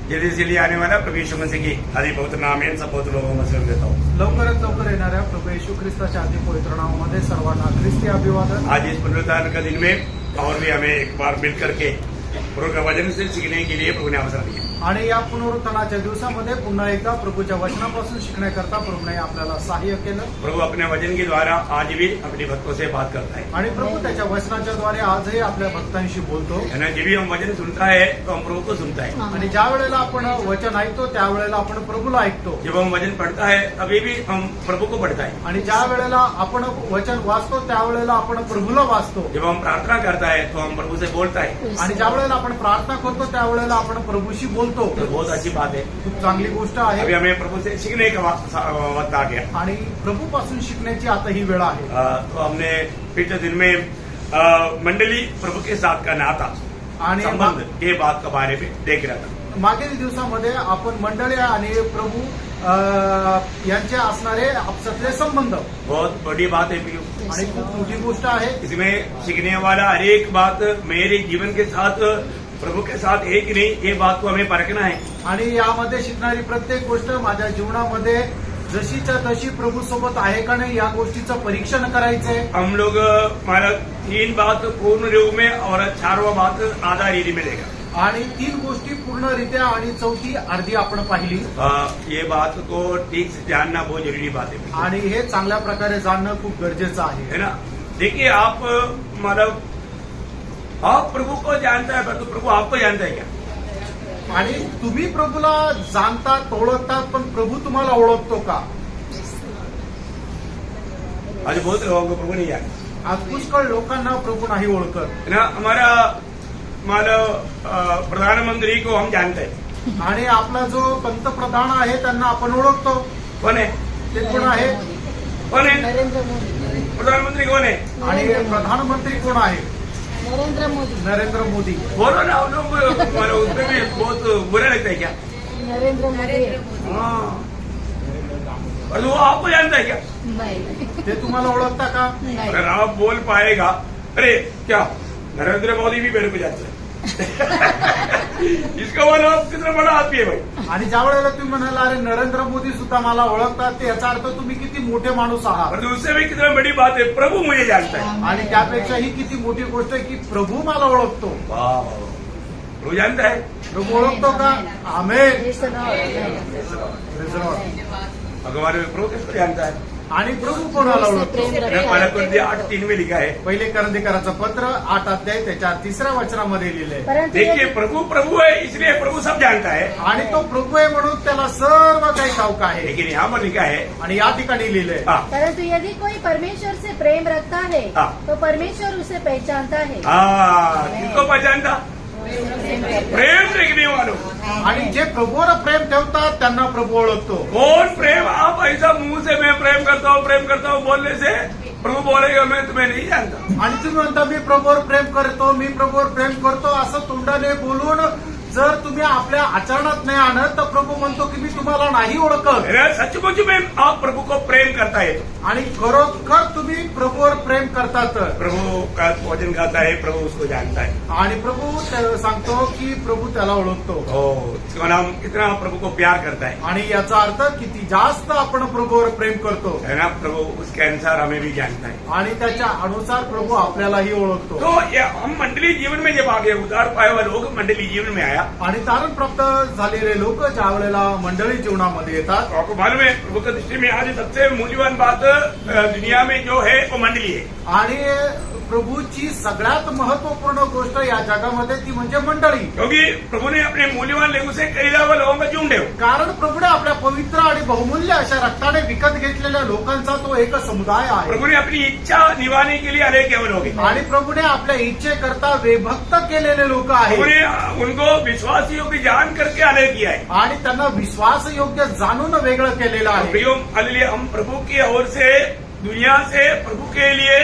जल्दी से जल्दी आने वाला प्रभु यीशु मसीह की आदि पवित्र नाम इन सब पवित्र लोगों में से देता हूँ। लवकरात लवकर येणाऱ्या प्रभू येशू ख्रिस्ताच्या अति पवित्र नावामध्ये सर्वांना ख्रिस्ती अभिवादन। आज इस पुनरुत्थान का दिन में और भी हमें एक बार मिल करके प्रभु का वचन से सीखने के लिए प्रभु ने अवसर दिया। आणि या पुनरुत्थानाच्या दिवसामध्ये पुन्हा एकदा प्रभूच्या वचनापासून शिकण्याकरता प्रभूने आपल्याला सहाय्य केलं। प्रभु अपने वचन के द्वारा आज भी अपने भक्तों से बात करता है आणि प्रभू त्याच्या वचनाच्या द्वारे आजही आपल्या भक्तांशी बोलतो। है ना। जब भी हम वचन सुनता है तो हम प्रभु को सुनता है। आणि ज्या वेळेला आपण वचन ऐकतो त्यावेळेला आपण प्रभूला ऐकतो। जब हम वचन पढ़ता है तभी भी हम प्रभु को पढ़ता है। आणि ज्या वेळेला आपण वचन वाचतो त्यावेळेला आपण प्रभूला वाचतो। जब हम प्रार्थना करता है तो हम प्रभु से बोलता है। आणि ज्या वेळेला आपण प्रार्थना करतो त्यावेळेला आपण प्रभूशी बोलतो। तो बहुत अच्छी बात है। खूप चांगली गोष्ट आहे। अभी हमें प्रभु से सीखने का वक्त आ गया आणि प्रभूपासून शिकण्याची आता ही वेळ आहे। तो हमने पिछले दिन में मंडली प्रभु के साथ का नाता आणि संबंध के बात के बारे में देख रहा था। मागील दिवसामध्ये आपण मंडळी आणि प्रभू यांचे असणारे आपसातले संबंध बहुत बड़ी बात है पियू। आणि खूप मोठी गोष्ट आहे। इसमें सीखने वाला हर एक बात मेरे जीवन के साथ प्रभु के साथ है कि नहीं, ये बात को हमें परखना है। आणि यामध्ये शिकणारी प्रत्येक गोष्ट माझ्या जीवनामध्ये जशीच्या तशी प्रभू सोबत आहे का नाही या गोष्टीचं परीक्षण करायचंय। हम लोग हमारा 3 बात पूर्ण रूप में और 4वां बात आधा रीति में देगा। आणि 3 गोष्टी पूर्णरित्या आणि चौथी अर्धी आपण पाहिली। ये बात को ठीक से जानना बहुत जरूरी बात है आणि हे चांगल्या प्रकारे जाणणं खूप गरजेचं आहे। है ना। देखिए आप मतलब आप प्रभु को जानता है परंतु प्रभु आपको जानता है क्या? आणि तुम्ही प्रभूला जाणतात ओळखतात पण प्रभू तुम्हाला ओळखतो का? आज बहुत लोगों को प्रभु नहीं जानता। आज पुष्कळ लोकांना प्रभू नाही ओळखत। है ना। हमारा प्रधानमंत्री को हम जानते हैं। आणि आपला जो पंतप्रधान आहे त्यांना आपण ओळखतो। कौन है? ते कोण आहे? कौन है? नरेंद्र मोदी। प्रधानमंत्री कौन है? आणि प्रधानमंत्री कोण आहे? नरेंद्र मोदी। नरेंद्र मोदी। बोलो ना। हम लोग उसमें भी बहुत बुरा लगता है क्या? नरेंद्र मोदी। हाँ। और वो आपको जानता है क्या? नहीं। ते तुम्हाला ओळखता का? नहीं। अगर आप बोल पाएगा अरे क्या नरेंद्र मोदी भी मेरे को जानता है इसका मतलब कितना बड़ा आदमी है भाई। आणि ज्या वेळेला तुम्ही म्हणाला अरे नरेंद्र मोदी सुद्धा मला ओळखतात ते याचा अर्थ तुम्ही किती मोठे माणूस आहात। और उससे भी कितना बड़ी बात है प्रभु मुझे जानता है। आणि त्यापेक्षा ही किती मोठी गोष्ट आहे की प्रभू मला ओळखतो। वाह। प्रभु जानता है। प्रभू ओळखतो का? आमेन। Praise the Lord. Praise the Lord. भगवान प्रभु किसको जानता है? आणि प्रभू कोणाला ओळखतो? हमारा कुरिन्थियों 8:3 में लिखा है। पहिले करंदीकराचं पत्र 8 अध्याय त्याच्या 3ऱ्या वचनामध्ये लिहिलंय। परंतु देखिए यदि- प्रभु प्रभु है इसलिए प्रभु सब जानता है। आणि तो प्रभू आहे म्हणून त्याला सर्व काही ठाऊक आहे। लेकिन यहाँ पर लिखा है आणि या ठिकाणी लिहिलंय हाँ परंतु यदि कोई परमेश्वर से प्रेम रखता है हाँ। तो परमेश्वर उसे पहचानता है। हाँ किसको पहचानता? प्रेम देखने वालों। आणि जे प्रभूवर प्रेम ठेवतात त्यांना प्रभू ओळखतो। कौन प्रेम? आप ऐसा मुंह से मैं प्रेम करता हूँ बोलने से प्रभु बोलेगा मैं तुम्हें नहीं जानता। आणि तुम्ही म्हणता मी प्रभूवर प्रेम करतो मी प्रभूवर प्रेम करतो असं तोंडाने बोलून जर तुम्ही आपल्या आचरणात नाही आणत तर प्रभू म्हणतो की मी तुम्हाला नाही ओळखत। अरे सचमुच में आप प्रभु को प्रेम करता है आणि खरोखर तुम्ही प्रभूवर प्रेम करतात प्रभु का वचन गाता है प्रभु उसको जानता है। आणि प्रभू सांगतो की प्रभू त्याला ओळखतो। इसका नाम कितना प्रभु को प्यार करता है। आणि याचा अर्थ किती जास्त आपण प्रभूवर प्रेम करतो है ना। प्रभु उसके अनुसार हमें भी जानता है। आणि त्याच्या अनुसार प्रभू आपल्यालाही ओळखतो। तो ये हम मंडली जीवन में जब आगे उतार पाए हुए लोग मंडली जीवन में आया आणि तारण प्राप्त झालेले लोक ज्या वेळेला मंडळी जीवनामध्ये येतात तो आपको मालूम है प्रभु की दृष्टि में आज सबसे मूल्यवान बात दुनिया में जो है वो मंडली है। आणि प्रभूची सगळ्यात महत्वपूर्ण गोष्ट या जगामध्ये ती म्हणजे मंडळी। क्योंकि प्रभु ने अपने मूल्यवान लेगू से खरीदा हुआ लोगों का झुंड है। कारण प्रभूने आपल्या पवित्र आणि बहुमूल्य अशा रक्ताने विकत घेतलेल्या लोकांचा तो एक समुदाय आहे। प्रभु ने अपनी इच्छा निभाने के लिए अनेक केवल हो गए। आणि प्रभूने आपल्या इच्छेकरता वेभक्त केलेले लोक आहेत। प्रभु ने उनको विश्वास योग्य जान करके अलग किया है। आणि त्यांना विश्वास योग्य जाणून वेगळं केलेलं आहे। प्रियो हालेलुया। हम प्रभु की ओर से दुनिया से प्रभु के लिए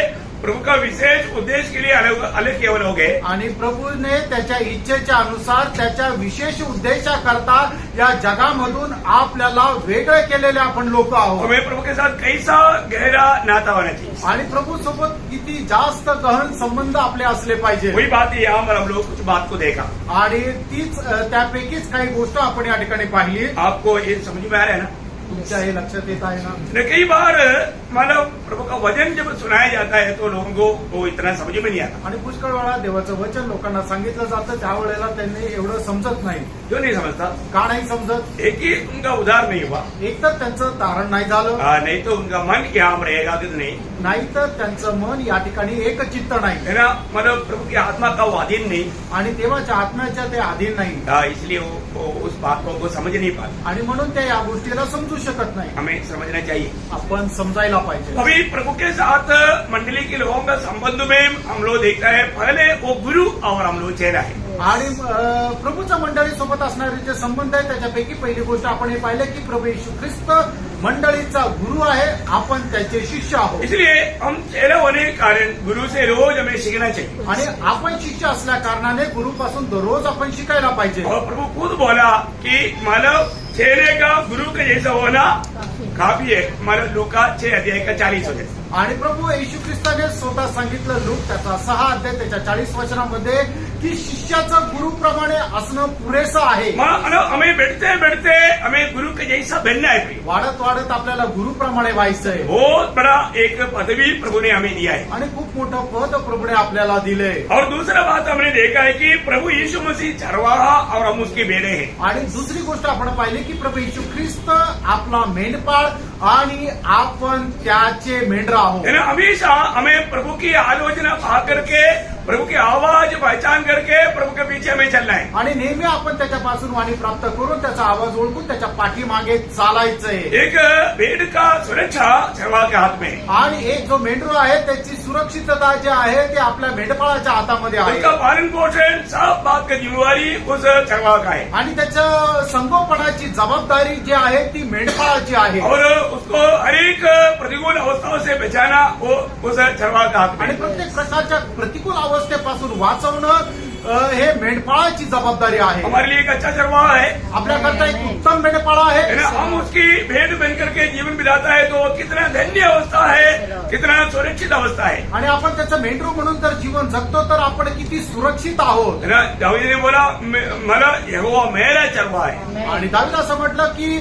प्रभु का विशेष उद्देश्य के लिए अलग किए हुए लोग हैं। आणि प्रभूने त्याच्या इच्छेच्या अनुसार त्याच्या विशेष उद्देशाकरता या जगामधून आपल्याला वेगळे केलेले आपण लोक आहोत. हमें प्रभु के साथ कैसा गहरा नाता होना चाहिए, आणि प्रभू सोबत किती जास्त गहन संबंध आपले असले पाहिजे. वही बात है, यहाँ पर हम लोग कुछ बात को देखा. आणि तीच त्यापैकीच काही गोष्ट आपण या ठिकाणी पाहिली. आपको ये समझ में आ रहा है ना? तुमच्या हे लक्षात येत आहे ना? ने कई बार मतलब प्रभु का वचन जब सुनाया जाता है तो लोगों को वो इतना समझ में नहीं आता. आणि पुष्कळ वेळा देवाचं वचन लोकांना सांगितलं जातं त्यावेळेला त्यांनी एवढं समजत नाही. क्यों नहीं समझता? का नाही समजत? एक ही उनका उद्धार नहीं हुआ, एक तर त्यांचं तारण नाही झालं, नहीं तो उनका मन यहाँ पर एकाग्र नहीं नाही तर त्यांचं मन या ठिकाणी एकचित्त नाही, है ना. मतलब प्रभु की आत्मा का वो अधीन नहीं, आणि देवाच्या आत्म्याच्या ते अधीन नाही, इसलिए वो उस बात को समझ नहीं पाते. आणि म्हणून ते या गोष्टीला समजू शकत नाही. हमें समझना चाहिए. आपण समजायला पाहिजे. अभी प्रभु के साथ मंडली के लोगों का संबंध में हम लोग देखता है, पहले वो गुरु और हम लोग चेहरा है. आणि प्रभूच्या मंडळी सोबत असणारे जे संबंध आहे त्याच्यापैकी पहिली गोष्ट आपण हे पाहिलं की प्रभू येशू ख्रिस्त मंडळीचा गुरु आहे, आपण त्याचे शिष्य आहोत. इसलिए हम चेहरा होने के कारण गुरु से रोज हमें सीखना चाहिए. आणि आपण शिष्य असल्या कारणाने गुरुपासून दररोज आपण शिकायला पाहिजे. और प्रभु खुद बोला कि मानव चेहरे का गुरु के जैसा होना काफी है. मानव लूका 6:40 होते. आणि प्रभू येशू ख्रिस्ताने स्वतः सांगितलं लूक त्याचा 6 अध्याय त्याच्या 40 वचनामध्ये की शिष्याचं गुरुप्रमाणे असणं पुरेसं आहे. हमें बैठते बैठते हमें गुरु के जैसा बनना है. वाढत वाढत आपल्याला गुरुप्रमाणे व्हायचंय. बहुत बड़ा एक पदवी प्रभु ने हमें दिया है. आणि खूप मोठं पद प्रभूने आपल्याला दिले. और दूसरा बात हमने देखा है कि प्रभु यीशु मसीह चरवाहा और हम उसके बेटे हैं. आणि दुसरी गोष्ट आपण पाहिली की प्रभू येशू ख्रिस्त आपला मेंढपाळ आणि आपण त्याचे मेंढरा आहोत. हमेशा हमें प्रभु की आलोचना पा करके, प्रभु की आवाज पहचान करके प्रभु के पीछे हमें चलना है. आणि नेहमी आपण त्याच्यापासून वाणी प्राप्त करून त्याचा आवाज ओळखून त्याच्या पाठीमागे चालायचंय. एक भेड़ का सुरक्षा चरवाहा के हाथ में है. आणि एक जो मेंढरू आहे त्याची सुरक्षितता जी आहे ते आपल्या मेंढपाळाच्या हातामध्ये आहे. उसका पालन पोषण सब बात की जिम्मेवारी उस चरवाहा का है. आणि त्याच्या संगोपनाची जबाबदारी जी आहे ती मेंढपाळाची आहे. और उसको हरेक प्रतिकूल अवस्थाओं से बचाना वो उस चरवाहा का हाथ में आणि है. प्रत्येक प्रकारच्या प्रतिकूल अवस्थेपासून वाचवणं हे मेंढपाळाची जबाबदारी आहे. हमारे लिए एक अच्छा चरवाहा है. आपल्याकरता एक उत्तम मेंढपाळ आहे. है ना. हम उसकी भेंट बन करके जीवन बिताता है तो कितना धन्य अवस्था है, कितना सुरक्षित अवस्था है. आणि आपण त्याचं मेंढरू म्हणून जर जीवन जगतो तर आपण किती सुरक्षित आहोत. है ना. दाऊद ने बोला मला यहोवा मेरा चरवाहा है. आणि दावीद असं म्हटलं की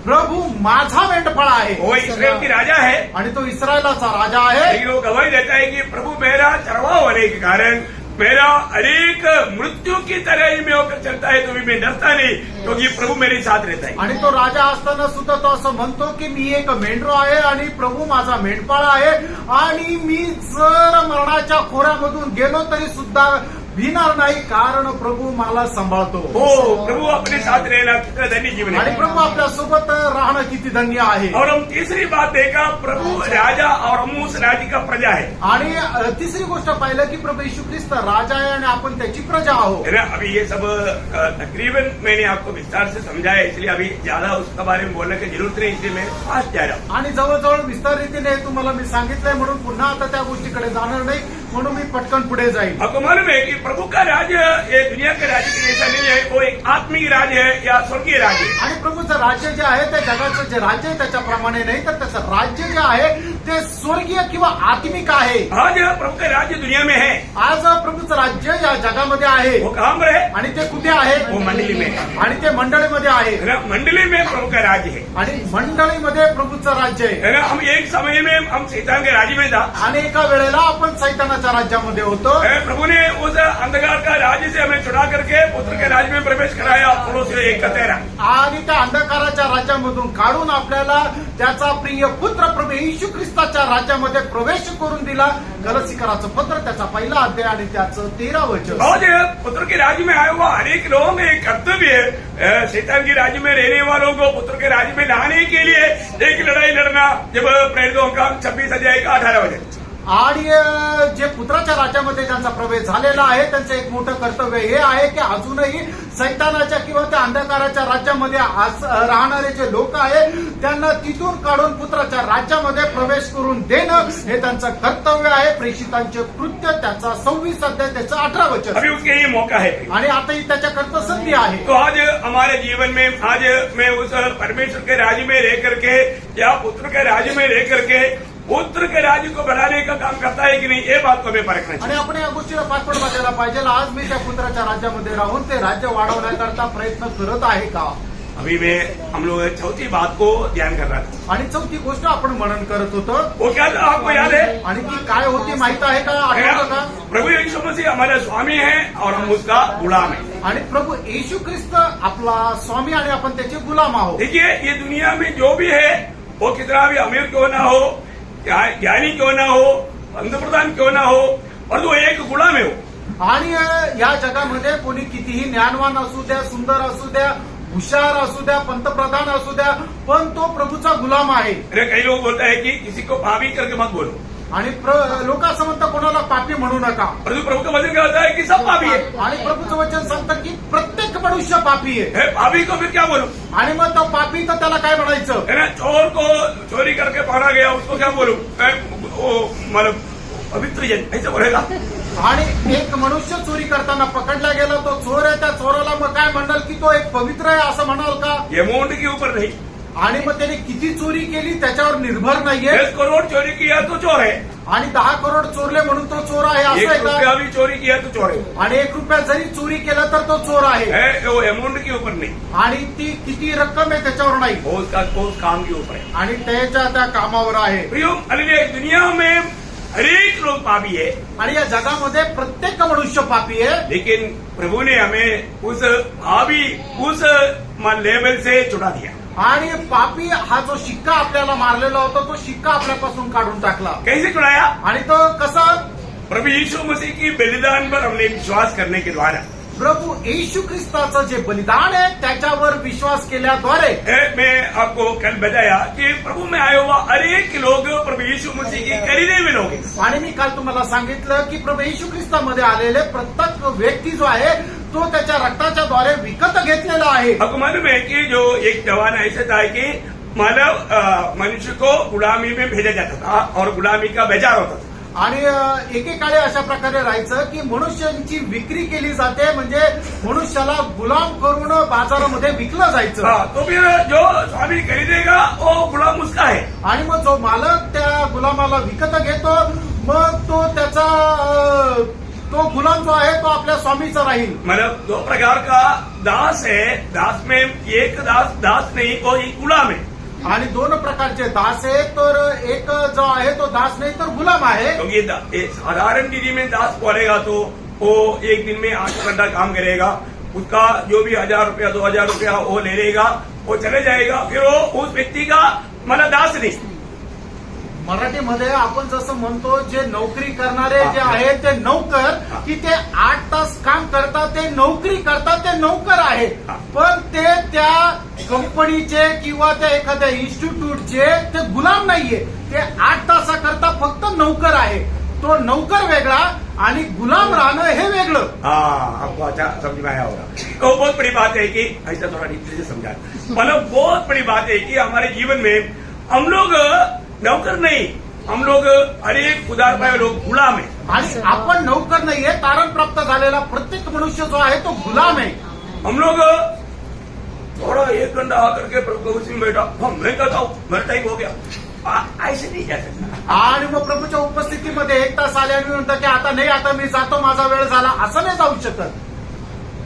प्रभु माझा मेंढपाळ आहे. वो इस्राएल की राजा है. आणि तो इस्रायलाचा राजा आहे. लेकिन वो गवाही देता है कि प्रभु मेरा चरवाहा होने के कारण मेरा अनेक मृत्यू की तरह ही में होकर चलता है तो भी मैं डरता नहीं, क्योंकि प्रभु मेरे साथ रहता है. आणि तो राजा असताना सुद्धा तो असं म्हणतो की मी एक मेंढरो आहे आणि प्रभू माझा मेंढपाळ आहे आणि मी जर मरणाच्या खोऱ्यामधून गेलो तरी सुद्धा भिणार नाही, कारण प्रभू मला सांभाळतो. हो, प्रभु अपने साथ रहना कितना धन्य जीवन आणि है. प्रभू आपल्या सोबत राहणं किती धन्य आहे. और हम तीसरी बात देखा, प्रभु राजा और हम उस राज्य का प्रजा है. आणि तिसरी गोष्ट पाहिलं की प्रभू येशू ख्रिस्त राजा आहे आणि आपण त्याची प्रजा आहोत. है ना. अभी ये सब तकरीबन मैंने आपको विस्तार से समझाया, इसलिए अभी ज्यादा उसके बारे में बोलने की जरूरत नहीं, इसलिए मैं फास्ट जा रहा हूँ. आणि जवळजवळ विस्तार रीतीने तुम्हाला मी सांगितलंय म्हणून पुन्हा आता त्या गोष्टीकडे जाणार नाही, म्हणून मी पटकन पुढे जाईल. आपको मालूम है कि प्रभु का राज्य ये दुनिया के राज्य के जैसा नहीं है, वो एक आत्मिक राज्य है या स्वर्गीय राज्य है. आणि प्रभूचं राज्य जे आहे ते जगाचं जे राज्य आहे त्याच्याप्रमाणे नाही, तर त्याचं राज्य जे आहे ते स्वर्गीय किंवा आत्मिक आहे. आज प्रभु का राज्य दुनिया में है. आज प्रभूचं राज्य या जगामध्ये आहे. वो कहाँ पर है? आणि ते कुठे आहे? वो मंडली में है. आणि ते मंडळीमध्ये आहे. है ना. मंडली में प्रभु का राज्य है. आणि मंडळीमध्ये प्रभूचं राज्य आहे. है ना. हम एक समय में हम शैतान के राज्य में था. आणि एका वेळेला आपण सैतानाच्या राज्यामध्ये होतो. प्रभु ने उस अंधकार का राज्य से हमें छुड़ा करके पुत्र के राज्य में प्रवेश कराया. कोलोसे 1:13. आणि त्या अंधकाराच्या राज्यामधून काढून आपल्याला त्याचा प्रिय पुत्र प्रभू येशू ख्रिस्ताच्या राज्यामध्ये प्रवेश करून दिला. गलतिकराचं पत्र त्याचा 1 अध्याय आणि त्याचं 13 वचन. आज पुत्र के राज्य में आए हुआ अनेक लोगों में एक कर्तव्य है, शैतान के राज्य में रहने वालों को पुत्र के राज्य में लाने के लिए एक लड़ाई लड़ना. जब प्रेरितों का 26 अध्याय का 18 वचन. आणि जे पुत्राच्या राज्यामध्ये ज्यांचा प्रवेश झालेला आहे त्यांचं एक मोठं कर्तव्य हे आहे की अजूनही सैतानाच्या किंवा त्या अंधकाराच्या राज्यामध्ये राहणारे जे लोक आहेत त्यांना तिथून काढून पुत्राच्या राज्यामध्ये प्रवेश करून देणं हे त्यांचं कर्तव्य आहे. प्रेषितांचे कृत्य त्याचा 26 अध्याय त्याचं 18 वचन. अभी उसके लिए मौका है आणि आता ही त्याच्याकरता संधी आहे. तो आज हमारे जीवन में आज मैं उस परमेश्वर के राज्य में रह करके या पुत्र के राज्य में रह करके पुत्र के राज्य को बढ़ाने का काम करता है कि नहीं, ये बात को हमें परखना चाहिए. आणि आपण या गोष्टीला पाठपट बघायला पाहिजे. आज मी त्या पुत्राच्या राज्यामध्ये राहून ते राज्य वाढवण्याकरता प्रयत्न करत आहे का. अभी मैं हम लोग चौथी बात को ध्यान कर रहा था. आणि चौथी गोष्ट आपण मनन करत होतो. वो क्या था आपको याद है? आणि ती काय होती माहित आहे का, आठवतं का. प्रभु यीशु मसीह हमारा स्वामी है और हम उसका गुलाम है. आणि प्रभू येशू ख्रिस्त आपला स्वामी आणि आपण त्याचे गुलाम आहोत. देखिए ये दुनिया में जो भी है वो कितना भी अमीर क्यों ना हो, ज्ञानी क्यों ना हो, पंतप्रधान क्यों ना हो, और तो एक गुलाम है वो. आणि या जगामध्ये कोणी कितीही ज्ञानवान असू द्या, सुंदर असू द्या, हुशार असू द्या, पंतप्रधान असू द्या, पण तो प्रभूचा गुलाम आहे. अरे कई लोग बोलता है कि किसी को पापी करके मत बोलो. आणि लोक असं म्हणतात कोणाला पापी म्हणू नका. परंतु प्रभु का वचन क्या होता है कि सब पापी है. आणि प्रभूचं वचन सांगतं की प्रत्येक मनुष्य पापी आहे. है पापी को फिर क्या बोलो. आणि मग तो पापी तर त्याला काय म्हणायचं. है ना, चोर को चोरी करके पकड़ा गया उसको क्या बोलो, मतलब पवित्र जन ऐसे बोलेगा. आणि एक मनुष्य चोरी करताना पकडला गेला, तो चोर आहे, त्या चोराला मग काय म्हणाल की तो एक पवित्र आहे असं म्हणाल का. अमाउंट के ऊपर नहीं. आणि मग त्याने किती चोरी केली त्याच्यावर निर्भर नाहीये. 10 करोड़ चोरी किया तो चोर है. आणि 10 करोड चोरले म्हणून तो चोर आहे असं 1 आहे रुपया का. भी चोरी किया तो चोर है. आणि 1 रुपया जरी चोरी केला तर तो चोर आहे. है वो अमाउंट के ऊपर नहीं, आणि ती किती रक्कम आहे त्याच्यावर नाही, वो उसका उस काम के ऊपर है. आणि त्याच्या त्या कामावर आहे. प्रियो हालेलुया. दुनिया में हरेक लोग पापी है, आणि या जगामध्ये प्रत्येक मनुष्य पापी आहे. लेकिन प्रभु ने हमें उस भावी उस लेवल से छुड़ा दिया. आणि पापी हा जो शिक्का आपल्याला मारलेला होता तो शिक्का आपल्यापासून काढून टाकला. कैसे छुड़ाया. आणि तो कसा. प्रभु यीशु मसीह की बलिदान पर हमने विश्वास करने के द्वारा. प्रभू येशू ख्रिस्ताचं जे बलिदान आहे त्याच्यावर विश्वास केल्याद्वारे. मैं आपको कल बताया कि प्रभु में आया हुआ अनेक लोग प्रभु यीशु मसीह की खरीदे हुए लोग हैं. आणि मी काल तुम्हाला सांगितलं की प्रभू येशू ख्रिस्तामध्ये आलेले प्रत्येक व्यक्ती जो आहे तो त्याच्या रक्ताच्या द्वारे विकत घेतलेला आहे. आपको मालूम है कि जो एक जमाना ऐसा था कि मानव मनुष्य को गुलामी में भेजा जाता था और गुलामी का बाजार होता था. आणि एकेकाळी अशा प्रकारे राहायचं की मनुष्यांची विक्री केली जाते, म्हणजे मनुष्याला गुलाम करून बाजारामध्ये विकलं जायचं. हाँ, तो फिर जो स्वामी खरीदेगा वो गुलाम उसका है. आणि मग जो मालक त्या गुलामाला विकत घेतो मग तो त्याचा तो गुलाम जो आहे तो आपल्या स्वामीचा राहील. मतलब 2 प्रकार का दास है. दास में एक दास नहीं, वो एक गुलाम है. आणि 2 प्रकारचे दास आहे, तर एक जो आहे तो दास नाही तर गुलाम आहे. क्योंकि साधारण दीदी में दास बोलेगा तो वो एक दिन में 8 घंटा काम करेगा, उसका जो भी 1000 रुपया 2000 रुपया वो ले लेगा, वो चले जाएगा, फिर वो उस व्यक्ति का मला दास नहीं. मराठीमध्ये आपण जसं म्हणतो जे नोकरी करणारे जे आहेत ते नौकर, की ते 8 तास काम करतात, ते नोकरी करतात, ते नौकर आहे. पण ते त्या कंपनीचे किंवा त्या एखाद्या इन्स्टिट्यूटचे ते गुलाम नाहीये. ते 8 तासाकरता फक्त नौकर आहे. तो नौकर वेगळा आणि गुलाम राहणं हे वेगळं. हाँ, आपको अच्छा समझ में आया होगा. तो बहुत बड़ी बात है कि ऐसा थोड़ा डीप से समझा. मतलब बहुत बड़ी बात है कि हमारे जीवन में हम लोग नौकर नहीं, हम लोग अनेक उदार पाए लोग गुलाम है. आणि आपण नौकर नाहीये, तारण प्राप्त झालेला प्रत्येक मनुष्य जो आहे तो गुलाम आहे. हम लोग थोड़ा 1 घंटा आकर के प्रभु के उसी में बैठा, मैं कहता हूँ मेरा टाइम हो गया, ऐसे नहीं जा सकता. आणि मग प्रभूच्या उपस्थितीमध्ये 1 तास आले आणि म्हणतात की आता नाही, आता मी जातो, माझा वेळ झाला, असं नाही जाऊ शकत.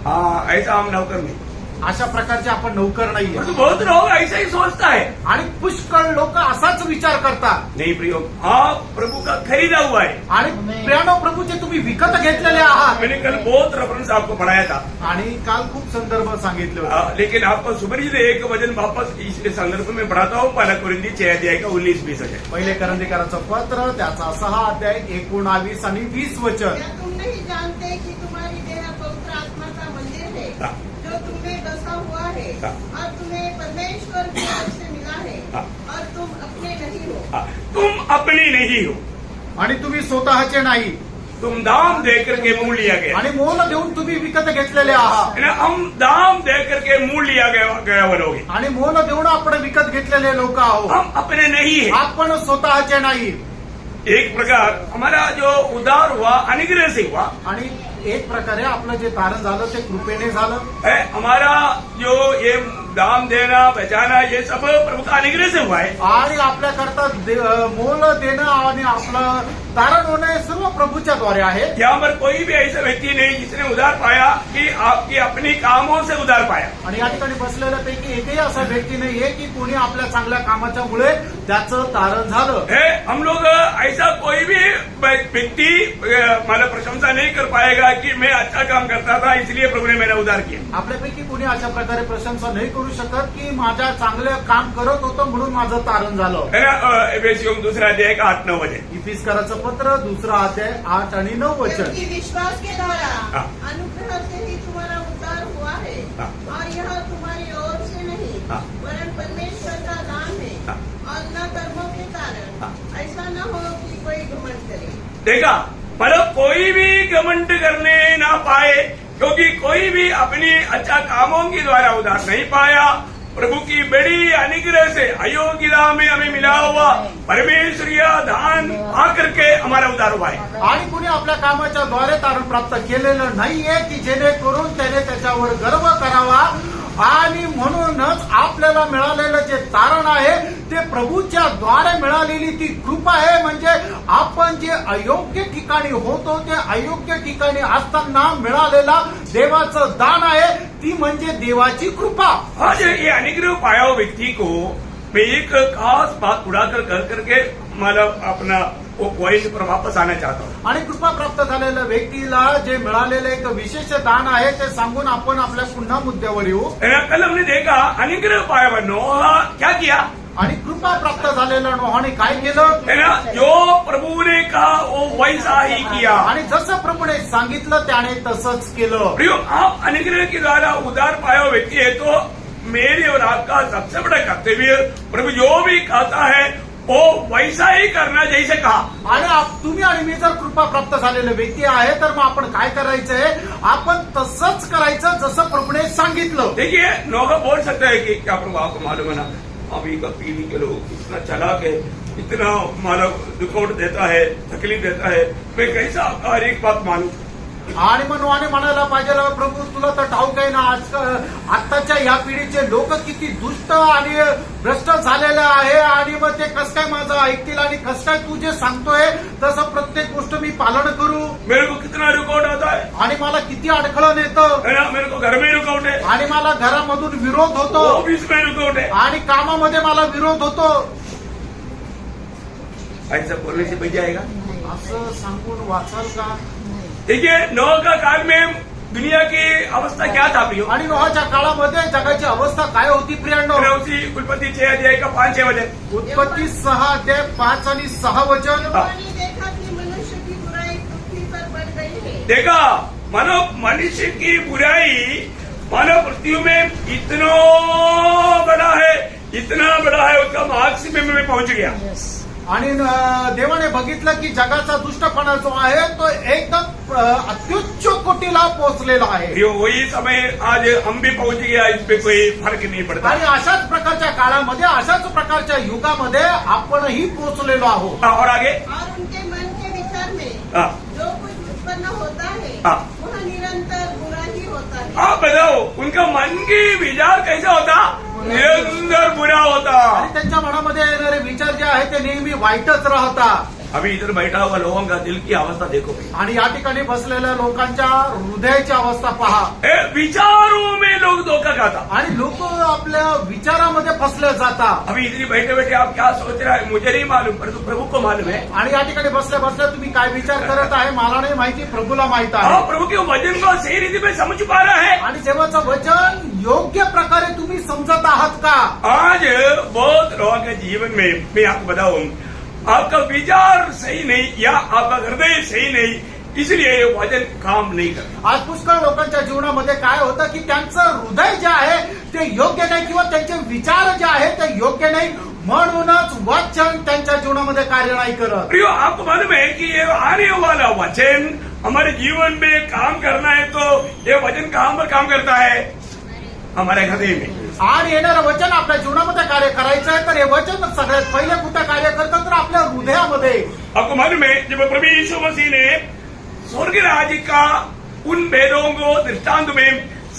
हाँ, ऐसा हम नौकर नहीं. अशा प्रकारचे आपण नौकर नाहीये. तो बहुत लोग ऐसा ही सोचता है. आणि पुष्कळ लोक असाच विचार करतात. नहीं प्रियो, आप प्रभु का खरीदा हुआ है. आणि प्रियानो प्रभूचे तुम्ही विकत घेतलेले आहात. मैंने कल बहुत रेफरेंस आपको पढ़ाया था. आणि काल खूप संदर्भ सांगितले होते. लेकिन आपको सुपरिचित एक वचन वापस इस संदर्भ में पढ़ाता हूँ. 1 कोरिंथी 6 अध्याय का 19-20 है. पहिले करंदीकरांचं पत्र त्याचा 6 अध्याय 19 आणि 20 वचन. क्या तुम नहीं जानते कि तुम्हारी देह पवित्र आत्मा का मंदिर है हाँ. जो तुम्हें बसा हुआ है हाँ. और तुम्हें परमेश्वर की ओर से मिला है हाँ. और तुम अपने नहीं हो. तुम अपनी नहीं हो. आणि तुम्ही स्वतःचे नाही तुम दाम दे करके मोल लिया गया आणि मोल देऊन तुम्ही विकत घेतलेले आहात है ना, हम दाम दे करके मोल लिया गया हुए लोग हैं। आणि मोल देऊन आपण विकत घेतलेले लोक आहोत हम अपने नहीं है। आपण स्वतःचे नाही एक प्रकार हमारा जो उदार हुआ अनुग्रह से हुआ आणि एक प्रकारे आपलं जे तारण झालं ते कृपेने झालं है। हमारा जो ये दाम देना बचाना ये सब प्रभु का अनुग्रह से हुआ है। आणि आपल्याकरता मोल देणं आणि आपलं तारण होणं हे सर्व प्रभूच्या द्वारे आहे यहाँ पर कोई भी ऐसा व्यक्ति नहीं जिसने उधार पाया कि आपकी अपनी कामों से उधार पाया। आणि या ठिकाणी बसलेल्यापैकी एकही असा व्यक्ती नाहीये की कोणी आपल्या चांगल्या कामाच्या मुळे त्याचं तारण झालं है हम लोग ऐसा कोई भी व्यक्ति मतलब प्रशंसा नहीं कर पाएगा कि मैं अच्छा काम करता था इसलिए प्रभु ने मेरा उधार किया। आपल्यापैकी कोणी अशा प्रकारे प्रशंसा नाही करू शकत की माझ्या चांगलं काम करत होतं म्हणून माझं तारण झालं है ना, एफेसियों दूसरा अध्याय का 8-9 वचन। इफिसकाराचं पत्र 2 अध्याय 8 आणि 9 वचन क्योंकि विश्वास के द्वारा हाँ। अनुग्रह से ही तुम्हारा उद्धार हुआ है हाँ। और यह तुम्हारी ओर से नहीं हाँ। वरन परमेश्वर का दान है हाँ। और न कर्मों के कारण हाँ। ऐसा न हो कि कोई घमंड करे। देखा, मतलब कोई भी घमंड करने ना पाए क्योंकि कोई भी अपनी अच्छा कामों के द्वारा उधार नहीं पाया। प्रभु की बड़ी अनुग्रह से अयोग्यता में हमें मिला हुआ परमेश्वरीय दान आकर के हमारा उद्धार हुआ है। आणि कुणी आपल्या कामाच्या द्वारे तारण प्राप्त केलेलं नाहीये की जेणेकरून त्याने त्याच्यावर गर्व करावा आणि म्हणूनच आपल्याला मिळालेलं जे तारण आहे ते प्रभूच्या द्वारे मिळालेली ती कृपा आहे म्हणजे आपण जे अयोग्य ठिकाणी होतो ते अयोग्य ठिकाणी असताना मिळालेला देवाचं दान आहे ती म्हणजे देवाची कृपा आज ये अनुग्रह पाया हुआ व्यक्ति को मैं एक खास बात उड़ाकर कर करके मतलब अपना वो पॉइंट पर वापस आना चाहता हूँ। आणि कृपा प्राप्त झालेल्या व्यक्तीला जे मिळालेलं एक विशेष दान आहे ते सांगून आपण आपल्या पुन्हा मुद्द्यावर येऊ कल हमने देखा अनुग्रह पाया हुआ नोहा क्या किया आणि कृपा प्राप्त झालेल्या नोहाने काय केलं है ना, जो प्रभु ने कहा वो वैसा ही किया। आणि जसं प्रभूने सांगितलं त्याने तसंच केलं प्रियो, आप अनुग्रह के द्वारा उधार पाया हुआ व्यक्ति है तो मेरे और आपका सबसे बड़ा कर्तव्य प्रभु जो भी कहता है वो वैसा ही करना जैसे कहा। आणि तुम्ही आणि मी जर कृपा प्राप्त झालेले व्यक्ती आहे तर मग आपण काय करायचंय आपण तसंच करायचं जसं प्रभूने सांगितलं देखिए, नोहा बोल सकता है कि क्या प्रभु आपको मालूम है ना अभी का पीढ़ी के लोग इतना चालाक है, इतना मालूम दुखोट देता है, तकलीफ देता है, मैं कैसा आपका हर एक बात मानूं। आणि मग नोहाने म्हणायला पाहिजे प्रभू तुला तर ठाऊक आहे ना आताच्या या पिढीचे लोक किती दुष्ट आणि भ्रष्ट झालेले आहे आणि मग ते कस काय माझं ऐकतील आणि कस काय तू जे सांगतोय तसं प्रत्येक गोष्ट मी पालन करू मेरे को कितना रुकावट आता है आणि मला किती अडखळण येतं है ना, मेरे को घर में रुकावट है, आणि मला घरामधून विरोध होतो ऑफिस में रुकावट है। आणि कामामध्ये मला विरोध होतो ऐसा बोलने से बच जाएगा। असं सांगून वाचाल का देखिए, नोह का काल में दुनिया की अवस्था क्या था प्रियो? आणि नोहाच्या काळामध्ये जगाची अवस्था काय होती प्रियांनो उसी उत्पत्ति 6 अध्याय का 5-6 वचन। उत्पत्ती 6 अध्याय 5 आणि 6 वचन यहोवा ने देखा कि मनुष्य की बुराई पृथ्वी पर बढ़ गई है देखा, मानो मनुष्य की बुराई मानव पृथ्वी में इतना बड़ा है उसका मैक्सिमम में पहुंच गया। आणि देवाने बघितलं की जगाचा दुष्टपणा जो आहे तो एकदम अत्युच्च कोटीला पोहोचलेला आहे प्रियो, वही समय आज हम भी पहुंच गया, इस पे कोई फर्क नहीं पड़ता। आणि अशाच प्रकारच्या काळामध्ये अशाच प्रकारच्या युगामध्ये आपणही पोहोचलेलो आहोत और आगे और उनके मन के विचार में हाँ। जो कुछ उत्पन्न होता है हाँ। वह निरंतर बुरा ही होता है। आप बताओ उनका मन की विचार कैसा होता? निरंतर बुरा होता। आणि त्यांच्या मनामध्ये येणारे विचार जे आहे ते नेहमी वाईटच राहतात अभी इधर बैठा हुआ लोगों का दिल की अवस्था देखो। आणि या ठिकाणी बसलेल्या लोकांच्या हृदयाची अवस्था पहा विचारों में लोग धोखा खाता। आणि लोक आपल्या विचारामध्ये फसले जातात अभी इधर बैठे बैठे आप क्या सोच रहे हैं मुझे नहीं मालूम, परंतु प्रभु को मालूम है। आणि या ठिकाणी बसल्या बसल्या तुम्ही काय विचार करत आहे मला नाही माहिती प्रभूला माहित आहे आप प्रभु के वचन को सही रीति में समझ पा रहा है। आणि देवाचं वचन योग्य प्रकारे तुम्ही समजत आहात का आज बहुत लोगों के जीवन में मैं आपको बताऊं, आपका विचार सही नहीं या आपका हृदय सही नहीं, इसलिए ये वचन काम नहीं करता। आज पुष्कळ लोकांच्या जीवनामध्ये काय होतं की त्यांचं हृदय जे आहे ते योग्य नाही किंवा त्यांचे विचार जे आहे ते योग्य नाही म्हणूनच वचन त्यांच्या जीवनामध्ये कार्य नाही करत. प्रियो, आपको मालूम है कि ये आने वाला वचन हमारे जीवन में काम करना है, तो ये वचन कहाँ पर काम करता है? हमारे हृदय में. आणि येणारं वचन आपल्या जीवनामध्ये कार्य करायचं आहे, तर हे वचन सगळ्यात पहिले कुठे कार्य करतं, तर आपल्या हृदयामध्ये. आपको मालूम है जब प्रभु यीशु मसीह ने स्वर्ग राज्य का उन भेदों को दृष्टांत में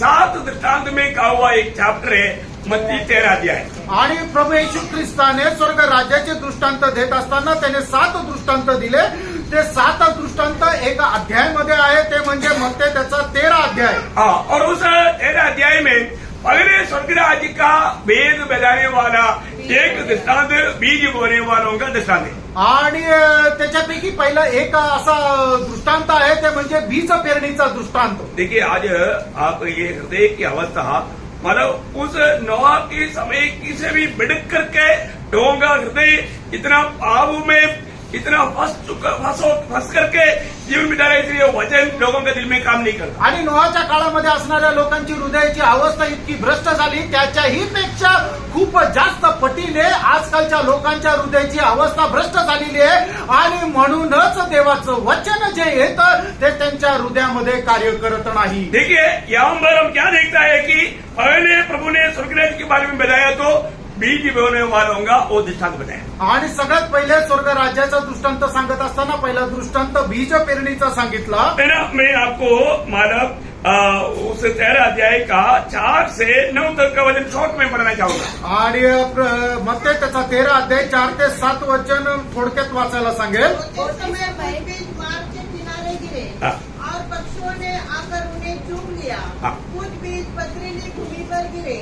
7 दृष्टांत में कहा हुआ एक चैप्टर है मत्ती 13 अध्याय. आणि प्रभू येशू ख्रिस्ताने स्वर्ग राज्याचे दृष्टांत देत असताना त्याने 7 दृष्टांत दिले. ते 7 दृष्टांत एका अध्यायामध्ये आहे, ते म्हणजे मत्ती त्याचा 13 अध्याय. हाँ, और उस 13 अध्याय में पहले स्वर्ग राज्य का भेद बताने वाला एक दृष्टांत बीज बोने वालों का दृष्टांत है. आणि त्याच्यापैकी पहिला एक असा दृष्टांत आहे, ते म्हणजे बीज पेरणीचा दृष्टांत. देखिए, आज आप ये हृदय की अवस्था मतलब उस नोआ के समय किसे भी बिड़क करके लोगों का हृदय इतना पाप में इतना फंस करके जीवन बिता रहे, इसलिए वचन लोगों के दिल में काम नहीं करता. आणि नोहाच्या काळामध्ये असणाऱ्या लोकांची हृदयाची अवस्था इतकी भ्रष्ट झाली, त्याच्याही पेक्षा खूप जास्त पटीने आजकालच्या लोकांच्या हृदयाची अवस्था भ्रष्ट झालेली आहे. आणि म्हणूनच देवाचं वचन जे येतं ते त्यांच्या हृदयामध्ये कार्य करत नाही. देखिए, यहाँ पर हम क्या देखता है कि पहले प्रभु ने स्वर्गराज के बारे में बताया, तो बीज बोने वालों का वो दृष्टांत बताया. आणि सगळ्यात पहिले स्वर्ग राज्याचा दृष्टांत सांगत असताना पहिला दृष्टांत बीज पेरणीचा सांगितला. तेरा मैं आपको मानव उस 13 अध्याय का 4 से 9 तक का वचन शॉर्ट में पढ़ना चाहूंगा. आणि मत्ती त्याचा 13 अध्याय 4 ते 7 वचन थोडक्यात वाचायला सांगेल. उस समय कुछ बीज मार्ग के किनारे गिरे हाँ. और पक्षियों ने आकर उन्हें चूम लिया. हाँ. कुछ बीज पथरीली भूमि पर गिरे,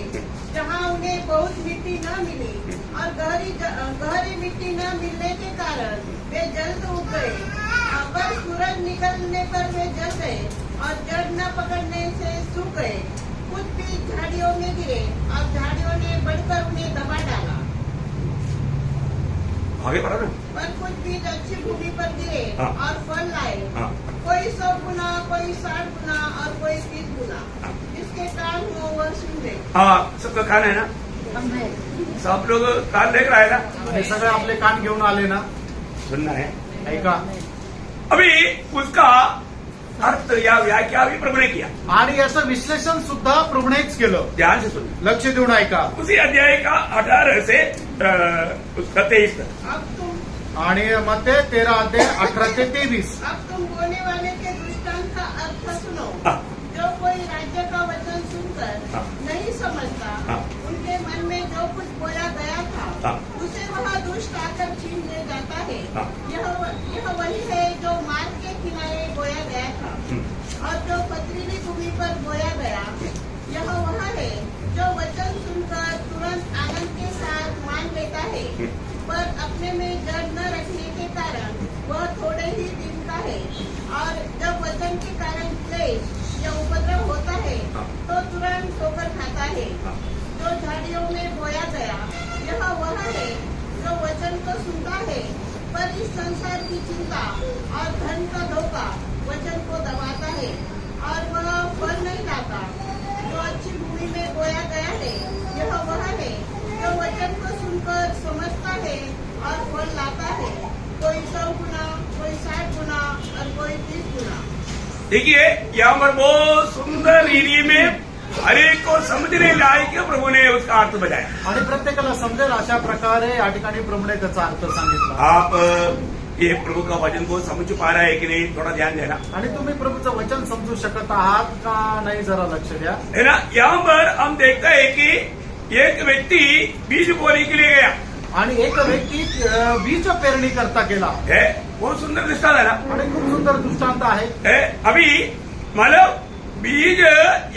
जहाँ उन्हें बहुत मिट्टी न मिली और गहरी मिट्टी न मिलने के कारण वे जल्द उग गए. पर सूरज निकलने पर वे जल गए और जड़ न पकड़ने से सूख गए. कुछ बीज झाड़ियों में गिरे और झाड़ियों ने बढ़कर उन्हें दबा डाला. आगे पढ़ा ना. पर कुछ बीज अच्छी भूमि पर गिरे हाँ. और फल लाए. हाँ. कोई 100 गुना, कोई 60 गुना और कोई 30 गुना. जिसके कान हो वह सुन ले. हाँ, सबका कान है ना? आमेन. सब लोग कान देख रहा है ना? हे सगळे आपले कान घेऊन आले ना? सुनना है. ऐका. अभी उसका अर्थ या व्याख्या भी प्रभु ने किया. आणि याचं विश्लेषण सुद्धा प्रभूनेच केलं. ध्यान से सुन. लक्ष देऊन ऐका. उसी अध्याय का 18 से उसका 23 तक. अब तुम आणि मत्ती 13 अध्याय 18 ते 23. अब तुम बोने वाले के दृष्टांत का अर्थ सुनो. हाँ. जो कोई राज्य का वचन सुनकर हाँ. नहीं समझता, हाँ. उनके मन में जो कुछ बोया गया था हाँ. उसे वह दुष्ट आकर छीन ले जाता है. हाँ. यह वही है जो मार्ग के किनारे बोया गया था. और जो पथरीली भूमि पर बोया गया, यह वह है जो वचन सुनकर तुरंत आनंद के साथ मान लेता है, पर अपने में जड़ न रखने के कारण वह थोड़े ही दिन का है. और जब वचन के कारण क्लेश या उपद्रव होता है तो तुरंत ठोकर खाता है. जो झाड़ियों में बोया गया, यह वह है जो वचन को सुनता है, पर इस संसार की चिंता और धन का धोखा वचन को दबाता है और वह फल नहीं लाता. जो अच्छी भूमि में बोया गया है, यह वह है जो वचन को सुनकर समझता है और फल लाता है. कोई 100 गुना, कोई 60 गुना और कोई 30 गुना. देखिए, यहाँ पर बहुत सुंदर रीति में हर एक को समझने लायक प्रभु ने उसका अर्थ बताया. आणि प्रत्येकाला समजेल अशा प्रकारे या ठिकाणी प्रभूने त्याचा अर्थ सांगितला. आप ये प्रभु का वचन को समझ पा रहा है कि नहीं, थोड़ा ध्यान देना आणि तुम्ही प्रभूचं वचन समजू शकत आहात का नाही, जरा लक्ष द्या. है ना. यहाँ पर हम देखते हैं कि एक व्यक्ति बीज बोने के लिए गया आणि एक व्यक्ती बीज पेरणी करता गेला. है. बहुत सुंदर दृष्टांत है ना. आणि खूप सुंदर दृष्टांत आहे. है. अभी मतलब बीज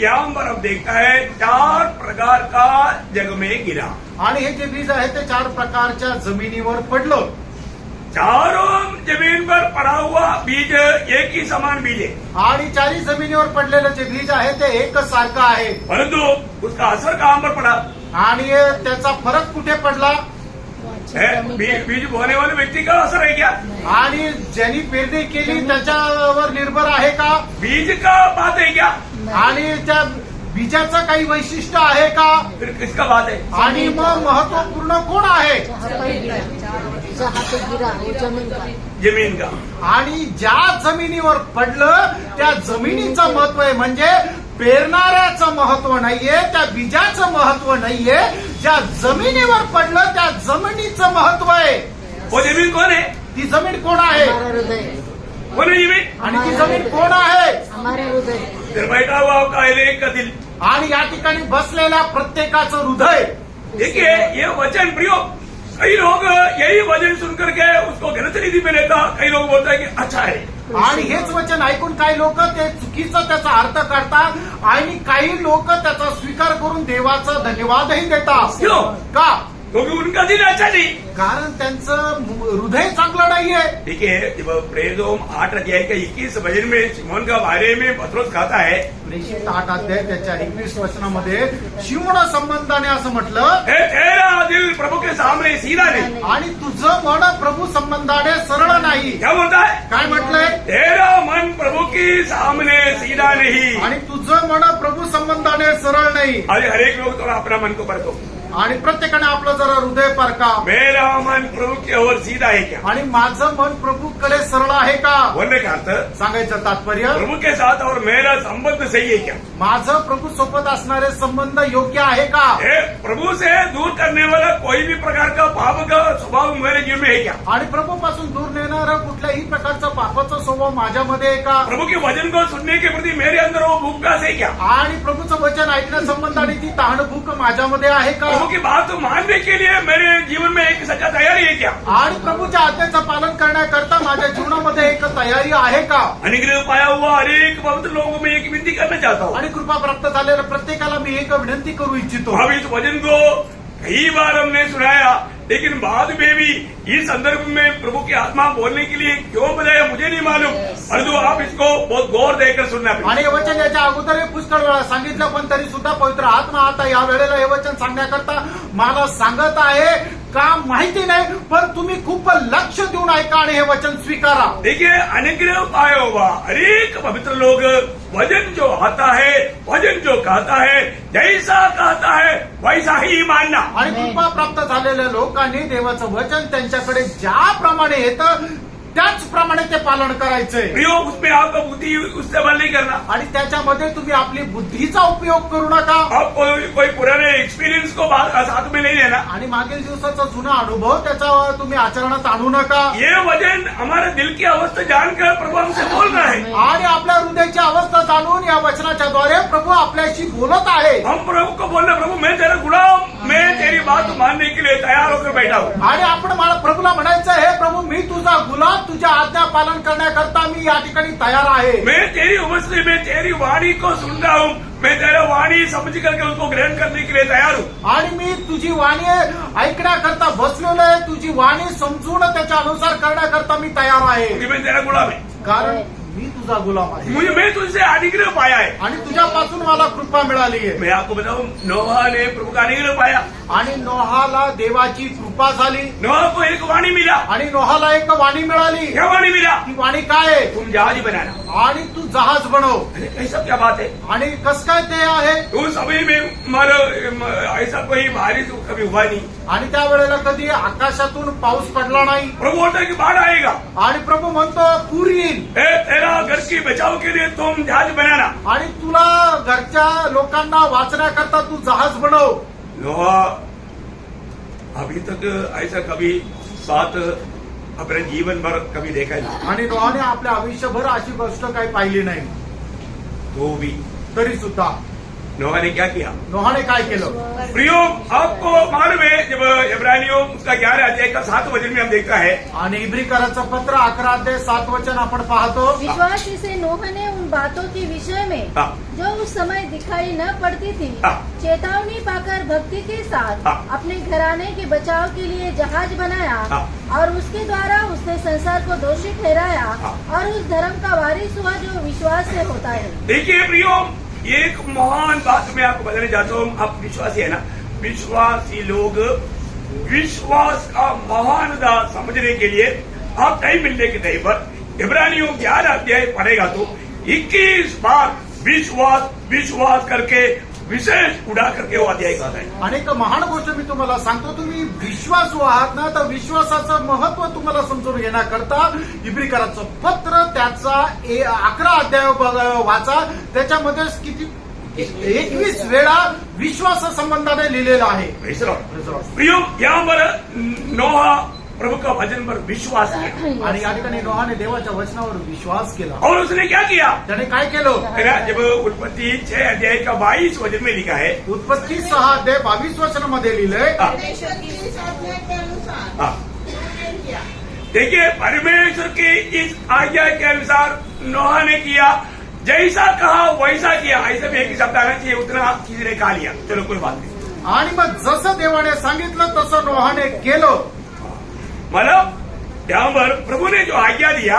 यहाँ पर हम देखता है 4 प्रकार का जग में गिरा. आणि हे जे बीज आहे ते 4 प्रकारच्या जमिनीवर पडलं. चारों जमीन पर पड़ा हुआ बीज एक ही समान बीज है. आणि 4 जमिनीवर पडलेलं जे बीज आहे ते एक सारखं आहे. परंतु उसका असर कहाँ पर पड़ा आणि त्याचा फरक कुठे पडला. है. बीज बोने वाले व्यक्ति का असर है क्या? आणि ज्यांनी पेरणी केली त्याच्यावर निर्भर आहे का. बीज का बात है क्या? आणि त्या बीजाचं काही वैशिष्ट्य आहे का? फिर किसका बात है? आणि मग महत्वपूर्ण कोण आहे? जहाँ पे गिरा वो जमीन का जमीन का. आणि ज्या जमिनीवर पडलं त्या जमिनीचं महत्व आहे. म्हणजे पेरणाऱ्याचं महत्व नाहीये, त्या बीजाचं महत्व नाहीये, ज्या जमिनीवर पडलं त्या जमिनीचं महत्व आहे. वो जमीन कौन है? ती जमीन कोण आहे? हमारा हृदय कौन है जमीन? आणि ती जमीन कोण आहे? हमारे हृदय फिर बैठा हुआ आपका एक का दिल. आणि या ठिकाणी बसलेल्या प्रत्येकाचं हृदय. देखिए ये वचन प्रयोग, कई लोग यही वचन सुन करके उसको गलत रीति में लेता, कई लोग बोलता है कि अच्छा है. आणि हेच वचन ऐकून काही लोक ते चुकीचा त्याचा अर्थ काढतात आणि काही लोक त्याचा स्वीकार करून देवाचा धन्यवादही देतात. क्यों? का? क्योंकि उनका दिल अच्छा नहीं. कारण त्यांचं हृदय चांगलं नाहीये. ठीक है, जब प्रेरितों 8 अध्याय के 21 वचन में शिमोन का बारे में पत्रोस कहता है, प्रेषित 8 अध्याय त्याच्या 21 वचनामध्ये शिमोन संबंधाने असं म्हटलं, "हे तेरा दिल प्रभु के सामने सीधा नहीं." आणि तुझं मन प्रभु संबंधाने सरळ नाही. क्या बोलता है? काय म्हटलंय? तेरा मन प्रभु के सामने सीधा नहीं. आणि तुझं मन प्रभू संबंधाने सरळ नाही. अरे हर एक लोग थोड़ा अपना मन को परखो. आणि प्रत्येकाने आपलं जरा हृदय परका. मेरा मन प्रभु की ओर सीधा है क्या? आणि माझं मन प्रभूकडे सरळ आहे का? बोलने का अर्थ, सांगायचं तात्पर्य, प्रभु के साथ और मेरा संबंध सही है क्या? माझं प्रभू सोबत असणारे संबंध योग्य आहे का? ये प्रभु से दूर करने वाला कोई भी प्रकार का पाप का स्वभाव मेरे जीवन में है क्या? आणि प्रभूपासून दूर नेणारा कुठल्याही प्रकारचा पापाचा स्वभाव माझ्यामध्ये आहे का? प्रभु के वचन को सुनने के प्रति मेरे अंदर वो भूख है क्या? आणि प्रभूचं वचन ऐकण्यासंबंधाने ती तहानभूक माझ्यामध्ये आहे का? प्रभु की बात मानने के लिए मेरे जीवन में एक सच्चा तैयारी है क्या? आणि प्रभूच्या आज्ञेचं पालन करण्याकरता माझ्या जीवनामध्ये एक तयारी आहे का? अनुग्रह पाया हुआ हर एक पवित्र लोगों में एक विनती करना चाहता हूँ. आणि कृपा प्राप्त झालेल्या प्रत्येकाला मी एक विनंती करू इच्छितो. अब इस वचन को कई बार हमने सुनाया, लेकिन बाद में भी इस संदर्भ में प्रभु की आत्मा बोलने के लिए क्यों बताया मुझे नहीं मालूम, परंतु आप इसको बहुत गौर देकर सुनना. आणि हे वचन याच्या अगोदर हे पुष्कळ वेळा सांगितलं, पण तरी सुद्धा पवित्र आत्मा आता या वेळेला हे वचन सांगण्याकरता मला सांगत आहे का माहिती नाही, पण तुम्ही खूप लक्ष देऊन ऐका आणि हे वचन स्वीकारा. देखिए, अनुग्रह पाया हुआ हर एक पवित्र लोग वचन जो आता है, वचन जो कहता है, जैसा कहता है वैसा ही मानना. आणि कृपा प्राप्त झालेल्या लोकांनी देवाचं वचन त्यांच्याकडे ज्याप्रमाणे येतं त्याचप्रमाणे ते पालन करायचंय. प्रयोग उसमें आपका बुद्धि इस्तेमाल नहीं करना. आणि त्याच्यामध्ये तुम्ही आपली बुद्धीचा उपयोग करू नका. आप कोई पुराने एक्सपीरियंस को साथ में नहीं लेना. आणि मागील दिवसाचा जुना अनुभव त्याचा तुम्ही आचरणात आणू नका. ये वचन हमारे दिल की अवस्था जानकर प्रभु हमसे बोल रहा है. आणि आपल्या हृदयाची अवस्था जाणून या वचनाच्या द्वारे प्रभू आपल्याशी बोलत आहे. हम प्रभु को बोलना, प्रभु मैं तेरा गुलाम, मैं तेरी बात मानने के लिए तैयार होकर बैठा हूँ. आणि आपण मला प्रभूला म्हणायचं, हे प्रभू मी तुझा गुलाम, तुझ्या आज्ञा पालन करण्याकरता मी या ठिकाणी तयार आहे. मैं तेरी उपस्थिति में तेरी वाणी को सुन रहा हूँ. मैं तेरा वाणी समझ करके उसको ग्रहण करने के लिए तैयार हूँ. आणि मी तुझी वाणी ऐकण्याकरता बसलेलो आहे. तुझी वाणी समजून त्याच्या अनुसार करण्याकरता मी तयार आहे. क्योंकि मैं तेरा गुलाम है. कारण मी तुझा गुलाम आहे मैं तुझसे अनुग्रह पाया है. आणि तुझ्यापासून मला कृपा मिळाली आहे. मैं आपको बताऊं, नोहा ने प्रभु का अनुग्रह पाया. आणि नोहाला देवाची कृपा झाली. नोहा को एक वाणी मिला. आणि नोहाला एक वाणी मिळाली. क्या वाणी मिला? ती वाणी काय आहे? तुम जहाज बनाना. आणि तू जहाज बनव. अरे ऐसा क्या बात है? आणि कस काय ते आहे? उस समय में ऐसा कोई बारिश कभी हुआ नहीं. आणि त्या वेळेला कधी आकाशातून पाऊस पडला नाही. प्रभु बोलता है कि बाढ़ आएगा. आणि प्रभू म्हणतो पूर येईल. तेरा घर की बचाव के लिए तुम जहाज बनाना. आणि तुला घरच्या लोकांना वाचण्याकरता तू जहाज बनव. नोहा अभी तक ऐसा कभी बात अपने जीवन भर कभी देखा नहीं. आणि नोहाने आपल्या आयुष्यभर अशी गोष्ट काही पाहिली नाही. तो भी तरी सुद्धा नोहा ने क्या किया? नोहाने काय केलं? प्रियो, आपको मालूम है जब इब्रानियों उसका 11 अध्याय का 7 वचन में हम देखता है, आणि इब्रिकराचं पत्र 11 अध्याय 7 वचन आपण पाहतो. विश्वासी से नूह ने उन बातों के विषय में हाँ. जो उस समय दिखाई न पड़ती थी हाँ. चेतावनी पाकर भक्ति के साथ हाँ. अपने घराने के बचाव के लिए जहाज बनाया हाँ. और उसके द्वारा उसने संसार को दोषी ठहराया हाँ. और उस धर्म का वारिस हुआ जो विश्वास से होता है. देखिए प्रियो, एक महान बात मैं आपको बताने चाहता हूँ. आप विश्वासी है ना? विश्वासी लोग विश्वास का महानता समझने के लिए आप टाइम मिलने के टाइम पर इब्रानियों 11 अध्याय पढ़ेगा तो 21 बार विश्वास विश्वास करके विशेष उड़ा करके वो अध्याय कहता है. आणि एक महान गोष्ट मी तुम्हाला सांगतो, तुम्ही विश्वासू आहात ना, तर विश्वासाचं महत्व तुम्हाला समजून घेण्याकरता इब्रिकराचं पत्र त्याचा 11 अध्याय वाचा. त्याच्यामध्ये किती 21 वेळा विश्वासा संबंधाने लिहिलेला आहे. Praise the Lord. प्रियो, यहाँ पर नोहा प्रभु का वचन पर विश्वास किया आणि या ठिकाणी नोहाने देवाच्या वचनावर विश्वास केला. और उसने क्या किया? त्याने काय केलं? है ना, जब उत्पत्ति 6 अध्याय का 22 वचन में लिखा है, उत्पत्ती 6 अध्याय 22 वचनामध्ये लिहिलंय. हाँ. परमेश्वर की इस आज्ञा के अनुसार हाँ. उन्होंने किया. देखिए, परमेश्वर की इस आज्ञा के अनुसार नोहा ने किया, जैसा कहा वैसा किया. ऐसे भी एक शब्द आना चाहिए, उतना किसी ने कहा लिया. चलो कोई बात नहीं. आणि मग जसं देवाने सांगितलं तसं नोहाने केलं. मतलब यहाँ पर प्रभु ने जो आज्ञा दिया,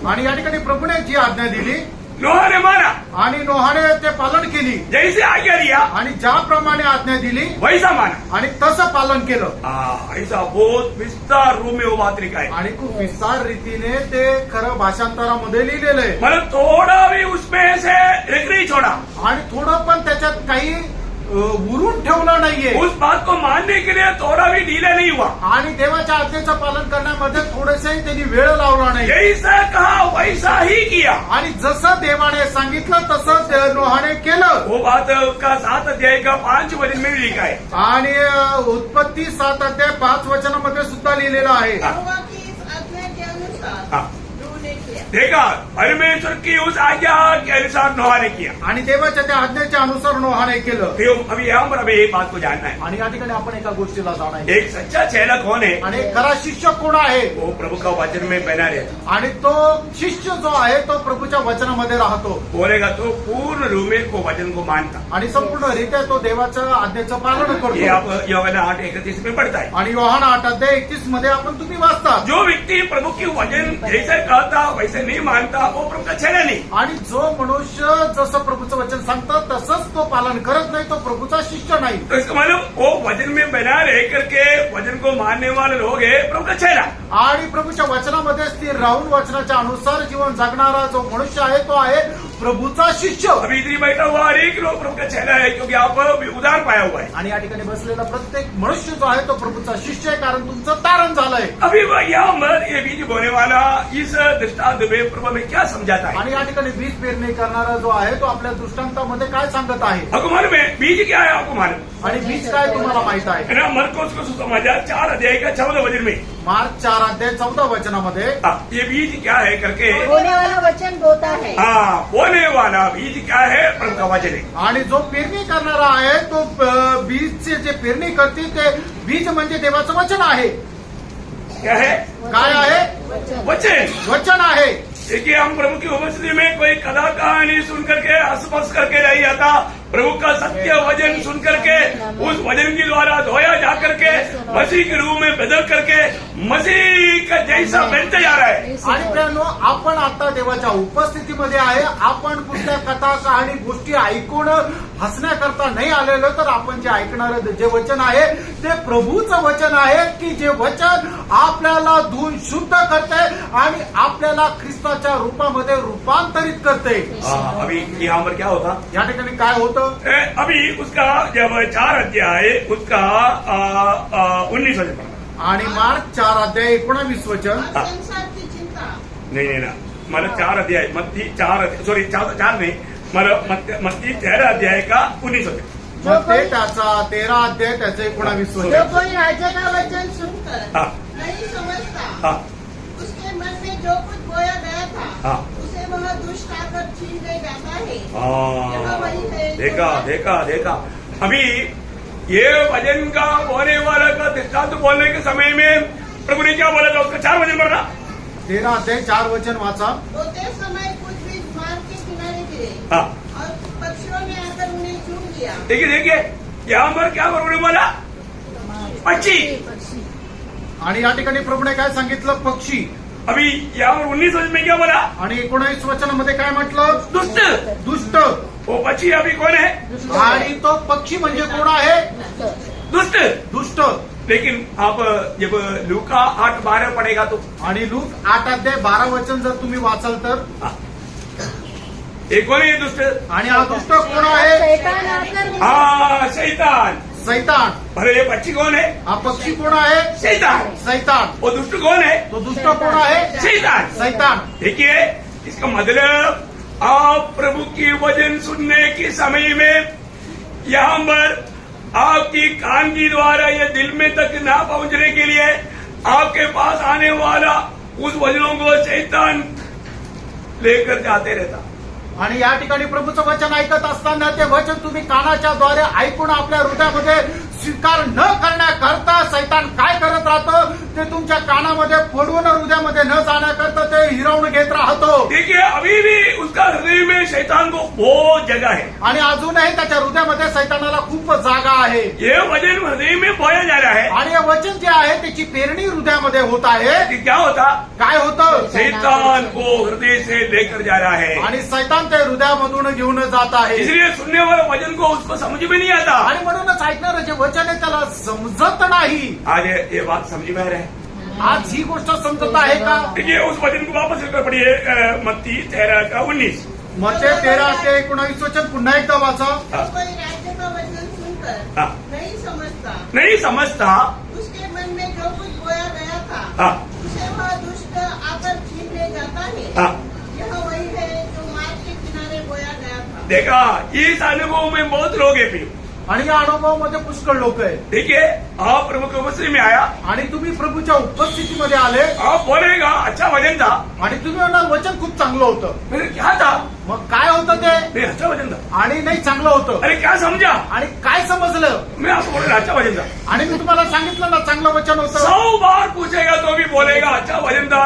आणि या ठिकाणी प्रभूने जी आज्ञा दिली नोहा ने माना. आणि नोहाने ते पालन केली. जैसे आज्ञा दिया आणि ज्याप्रमाणे आज्ञा दिली वैसा माना. आणि तसं पालन केलं. ऐसा बहुत विस्तार रूप में वो बात लिखा है. आणि खूप विस्तार रीतीने ते खरं भाषांतरामध्ये लिहिलेलं आहे. मतलब थोड़ा भी उसमें से एक नहीं छोड़ा. आणि थोडं पण त्याच्यात काही उरून ठेवलं नाहीये. उस बात को मानने के लिए थोड़ा भी ढीला नहीं हुआ. आणि देवाच्या आज्ञेचं पालन करण्यामध्ये थोडंसंही त्यांनी वेळ लावला नाही. जैसा कहा वैसा ही किया. आणि जसं देवाने सांगितलं तसं नोहाने केलं. वो बात का 7 अध्याय का 5 वचन में भी लिखा है. आणि उत्पत्ती 7 अध्याय 5 वचनामध्ये सुद्धा लिहिलेलं आहे. यहोवा की इस आज्ञा के अनुसार हाँ. उन्होंने किया. देखा, परमेश्वर की उस आज्ञा के अनुसार नोहा ने किया. आणि देवाच्या त्या आज्ञेच्या अनुसार नोहाने केलं. तो अभी यहाँ पर हमें एक बात को जानना है. आणि या ठिकाणी आपण एका गोष्टीला जाणार. एक सच्चा चेला कौन है? आणि एक खरा शिष्य कोण आहे? वो प्रभु का वचन में बना रहता. आणि तो शिष्य जो आहे तो प्रभूच्या वचनामध्ये राहतो. बोलेगा तो पूर्ण रूप में को वचन को मानता. आणि संपूर्णरित्या तो देवाच्या आज्ञेचं पालन ये करतो. आप योहाना 8:31 में पढ़ता है. आणि योहान 8 अध्याय 31 मध्ये आपण तुम्ही वाचता. जो व्यक्ति प्रभु की वचन जैसे कहता वैसे नहीं मानता, वो प्रभु का चेला नहीं. आणि जो मनुष्य जसं प्रभूचं वचन सांगतं तसंच तो पालन करत नाही, तो प्रभूचा शिष्य नाही. तो इसका मतलब वो वचन में बना रह करके वचन को मानने वाले लोग है प्रभु का चेला. आणि प्रभूच्या वचनामध्ये स्थिर राहून वचनाच्या अनुसार जीवन जगणारा जो मनुष्य आहे तो आहे प्रभूचा शिष्य. अभी इधर ही बैठा हुआ हर एक लोग प्रभु का चेला है, क्योंकि आप उदार पाया हुआ है. आणि या ठिकाणी बसलेला प्रत्येक मनुष्य जो आहे तो प्रभूचा शिष्य आहे, कारण तुमचं तारण झालंय. अभी यहाँ पर ये बीज बोने वाला इस दृष्टांत में प्रभु में क्या समझाता है? आणि या ठिकाणी बीज पेरणी करणारा जो आहे तो आपल्या दृष्टांतामध्ये काय सांगत आहे? आपको मालूम है बीज क्या है? आपको मालूम आणि बीज काय तुम्हाला माहित आहे? है ना? मरकोस को सुसमाचार 4 अध्याय का 14 वचन में मार्क 4 अध्याय 14 वचनामध्ये ये बीज क्या है करके, बोलने वाला वचन बोता है. बोने वाला बीज क्या है? प्रभु का वचन है. आणि जो पेरणी करणारा आहे तो बीजचे जे पेरणी करते ते बीज म्हणजे देवाचं वचन आहे. क्या है? काय आहे? वचन. वचन आहे. देखिए, हम प्रभु की उपस्थिति में कोई कथा कहानी सुन करके आसपास करके नहीं आता. प्रभु का सत्य वचन सुन करके उस वचन के द्वारा धोया जा करके मसीह के रूप में बदल करके मसीह का जैसा बनते जा रहा है. आणि प्रियानो, आपण आता देवाच्या उपस्थितीमध्ये आहे. आपण कुठल्या कथा कहाणी गोष्टी ऐकून हसण्याकरता नाही आलेलो, तर आपण जे ऐकणार जे वचन आहे ते प्रभूचं वचन आहे, की जे वचन आपल्याला धुवून शुद्ध करते आणि आपल्याला ख्रिस्ताच्या रूपामध्ये रूपांतरित करते. अभी यहाँ पर क्या होता? या ठिकाणी काय होतं? अभी उसका जब 4 अध्याय उसका 19 वचन पढ़ा. आणि मार्क 4 अध्याय 19 वचन. और संसार की चिंता. नहीं ना, मतलब 4 अध्याय मत्ती 4 सॉरी 4 नहीं, मतलब मत्ती 13 अध्याय का 19 वचन. मग ते त्याचा 13 अध्याय त्याचे 19 जो वचन. कोई राजा का वचन सुनकर हाँ. नहीं समझता, हाँ. उसके मन में जो कुछ बोया गया था हाँ. उसे वह दुष्ट आकर छीन ले जाता है. हाँ. यहाँ वही है जो देखा देखा देखा. अभी ये वचन का बोलने वाला का दृष्टांत बोलने के समय में प्रभु ने क्या बोला था? उसका 4 वचन पढ़ना. 13 अध्याय 4 वचन वाचा. बोते समय कुछ भी मार्ग के किनारे गिरे हाँ. और पक्षियों ने आकर उन्हें चूम लिया. देखिए देखिए, यहाँ पर क्या प्रभु ने बोला? पक्षी. आणि या ठिकाणी प्रभूने काय सांगितलं? पक्षी. अभी यहाँ पर 19 वचन में क्या बोला? आणि 19 वचनामध्ये काय म्हटलं? दुष्ट. दुष्ट. वो पक्षी अभी कौन है? आणि तो पक्षी म्हणजे कोण आहे? दुष्ट. दुष्ट. लेकिन आप जब लूका 8:12 पढ़ेगा तो आणि लूक 8 अध्याय 12 वचन जर तुम्ही वाचाल तर ये कौन है ये दुष्ट? आणि हा दुष्ट कोण आहे? शैतान आकर हाँ शैतान। सैतान। अरे ये पक्षी कौन है? हा पक्षी कोण आहे? शैतान। सैतान। वो दुष्ट कौन है? तो दुष्ट कोण आहे? शैतान। सैतान। देखिए इसका मतलब आप प्रभु की वचन सुनने के समय में यहाँ पर आपकी कान की द्वारा ये दिल में तक ना पहुंचने के लिए आपके पास आने वाला उस वचनों को शैतान लेकर जाते रहता। आणि या ठिकाणी प्रभूचं वचन ऐकत असताना ते वचन तुम्ही कानाच्या द्वारे ऐकून आपल्या हृदयामध्ये स्वीकार न करण्याकरता सैतान काय करत राहतं ते तुमच्या कानामध्ये पडून हृदयामध्ये न जाण्याकरता ते हिरावून घेत राहतो। देखिए अभी भी उसका हृदय में शैतान को बहुत जगह है आणि अजूनही त्याच्या हृदयामध्ये सैतानाला खूप जागा आहे। ये वचन हृदय में बोया जा रहा है। आणि हे वचन जे आहे त्याची पेरणी हृदयामध्ये होत आहे। कि क्या होता? काय होतं? शैतान को हृदय से लेकर जा रहा है आणि सैतान ते हृदयामधून घेऊन जात आहे। इसलिए सुनने वाले वचन को उसको समझ में नहीं आता। आणि म्हणूनच ऐकणारं जे वचन आहे त्याला समजत नाही। आज ये बात समझ में आ रहा है। आज ही गोष्ट समजत आहे का? देखिए उस वचन को वापस लेकर पढ़िए मत्ती 13:19। मत्ते 13:19 वचन पुन्हा एकदा वाचा। हाँ। कोई राज्य का वचन सुनकर हाँ। नहीं समझता उसके मन में जो कुछ बोया गया था हाँ। उसे वह दुष्ट आकर छीन ले जाता है। हाँ। यह वही है जो मार्ग के किनारे बोया गया था। देखा इस अनुभव में बहुत लोग है फिर। आणि या अनुभवामध्ये पुष्कळ लोक आहे। देखिए आप प्रभु के उपस्थिति में आया आणि तुम्ही प्रभूच्या उपस्थितीमध्ये आले आप बोलेगा अच्छा वचन था आणि तुम्ही म्हणाल वचन खूप चांगलं होतं। फिर क्या था? मग काय होतं ते? नहीं अच्छा वचन था। आणि नाही चांगलं होतं। अरे क्या समझा? आणि काय समजलं? मैं आपको बोल रहा अच्छा वचन था। आणि मी तुम्हाला सांगितलं ना चांगलं वचन होतं। 100 बार पूछेगा तो भी बोलेगा अच्छा वचन था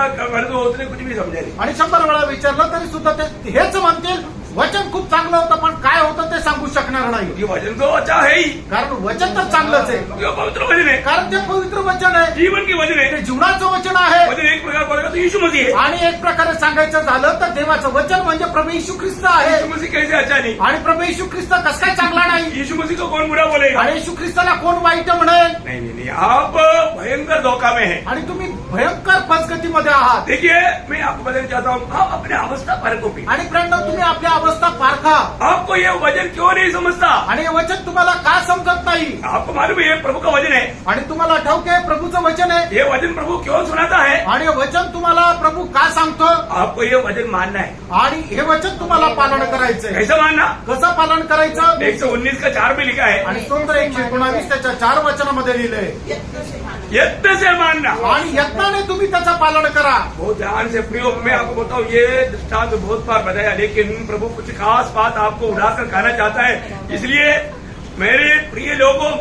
तो उसने कुछ भी समझा नहीं। आणि 100 वेळा विचारलं तरी सुद्धा ते हेच म्हणतील वचन खूप चांगलं होतं पण काय होतं ते सांगू शकणार नाही। ये वचन तो अच्छा है ही, कारण वचन तर चांगलंच आहे। ये पवित्र वचन है, कारण ते पवित्र वचन आहे। जीवन की वचन है। ते जीवनाचं वचन आहे। वचन एक प्रकार बोलेगा तो यीशु मसीह है। आणि एक प्रकारे सांगायचं झालं तर देवाचं वचन म्हणजे प्रभू येशू ख्रिस्त आहे। यीशु मसीह कैसे अच्छा नहीं? आणि प्रभू येशू ख्रिस्त कसं काय चांगला नाही? यीशु मसीह को कौन बुरा बोलेगा? आणि येशू ख्रिस्ताला कोण वाईट म्हणेल? नहीं आप भयंकर धोखा में है। आणि तुम्ही भयंकर फसगतीमध्ये आहात। देखिए मैं आपको बताना चाहता हूँ आप अपने अवस्था परखो भी। आणि फ्रेंड तुम्ही आपली अवस्था पारखा। आपको ये वचन क्यों नहीं समझता? आणि हे वचन तुम्हाला का समजत नाही? आपको मालूम है ये प्रभु का वचन है। आणि तुम्हाला ठाऊक आहे प्रभूचं वचन आहे। ये वचन प्रभु क्यों सुनाता है? आणि हे वचन तुम्हाला प्रभू का सांगतो? आपको ये वचन मानना है। आणि हे वचन तुम्हाला पालन करायचंय। कैसा मानना? कसं पालन करायचं? 119 का 4 में लिखा है आणि स्तोत्र 119 त्याच्या 4 वचनामध्ये लिहिलंय। यत्न से मानना। आणि यत्नाने तुम्ही त्याचं पालन करा। बहुत ध्यान से प्रियो मैं आपको बताऊं ये दृष्टांत बहुत बार बताया लेकिन प्रभु कुछ खास बात आपको उड़ाकर कहना चाहता है। इसलिए मेरे प्रिय लोगों,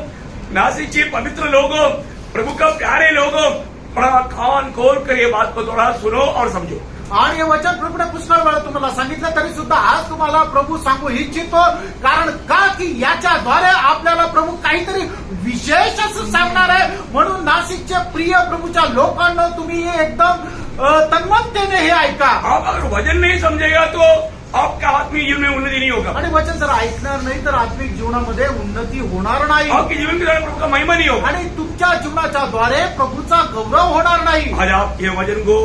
नासिक के पवित्र लोगों, प्रभु का प्यारे लोगों, बड़ा कान खोल कर ये बात को थोड़ा सुनो और समझो। आणि हे वचन प्रभूने पुष्कळ वेळा तुम्हाला सांगितलं तरी सुद्धा आज तुम्हाला प्रभू सांगू इच्छितो। कारण का की याच्याद्वारे आपल्याला प्रभू काहीतरी विशेष असं सांगणार आहे। म्हणून नाशिकच्या प्रिय प्रभूच्या लोकांना तुम्ही हे एकदम तन्मयतेने हे ऐका। आप अगर वचन नहीं समझेगा तो आपका आत्मिक जीवन में उन्नति नहीं होगा। आणि वचन जर ऐकणार नाही तर आत्मिक जीवनामध्ये उन्नती होणार नाही। आपके जीवन के द्वारा प्रभु का महिमा नहीं होगा। आणि तुमच्या जीवनाच्या द्वारे प्रभूचा गौरव होणार नाही। आज आप ये वचन को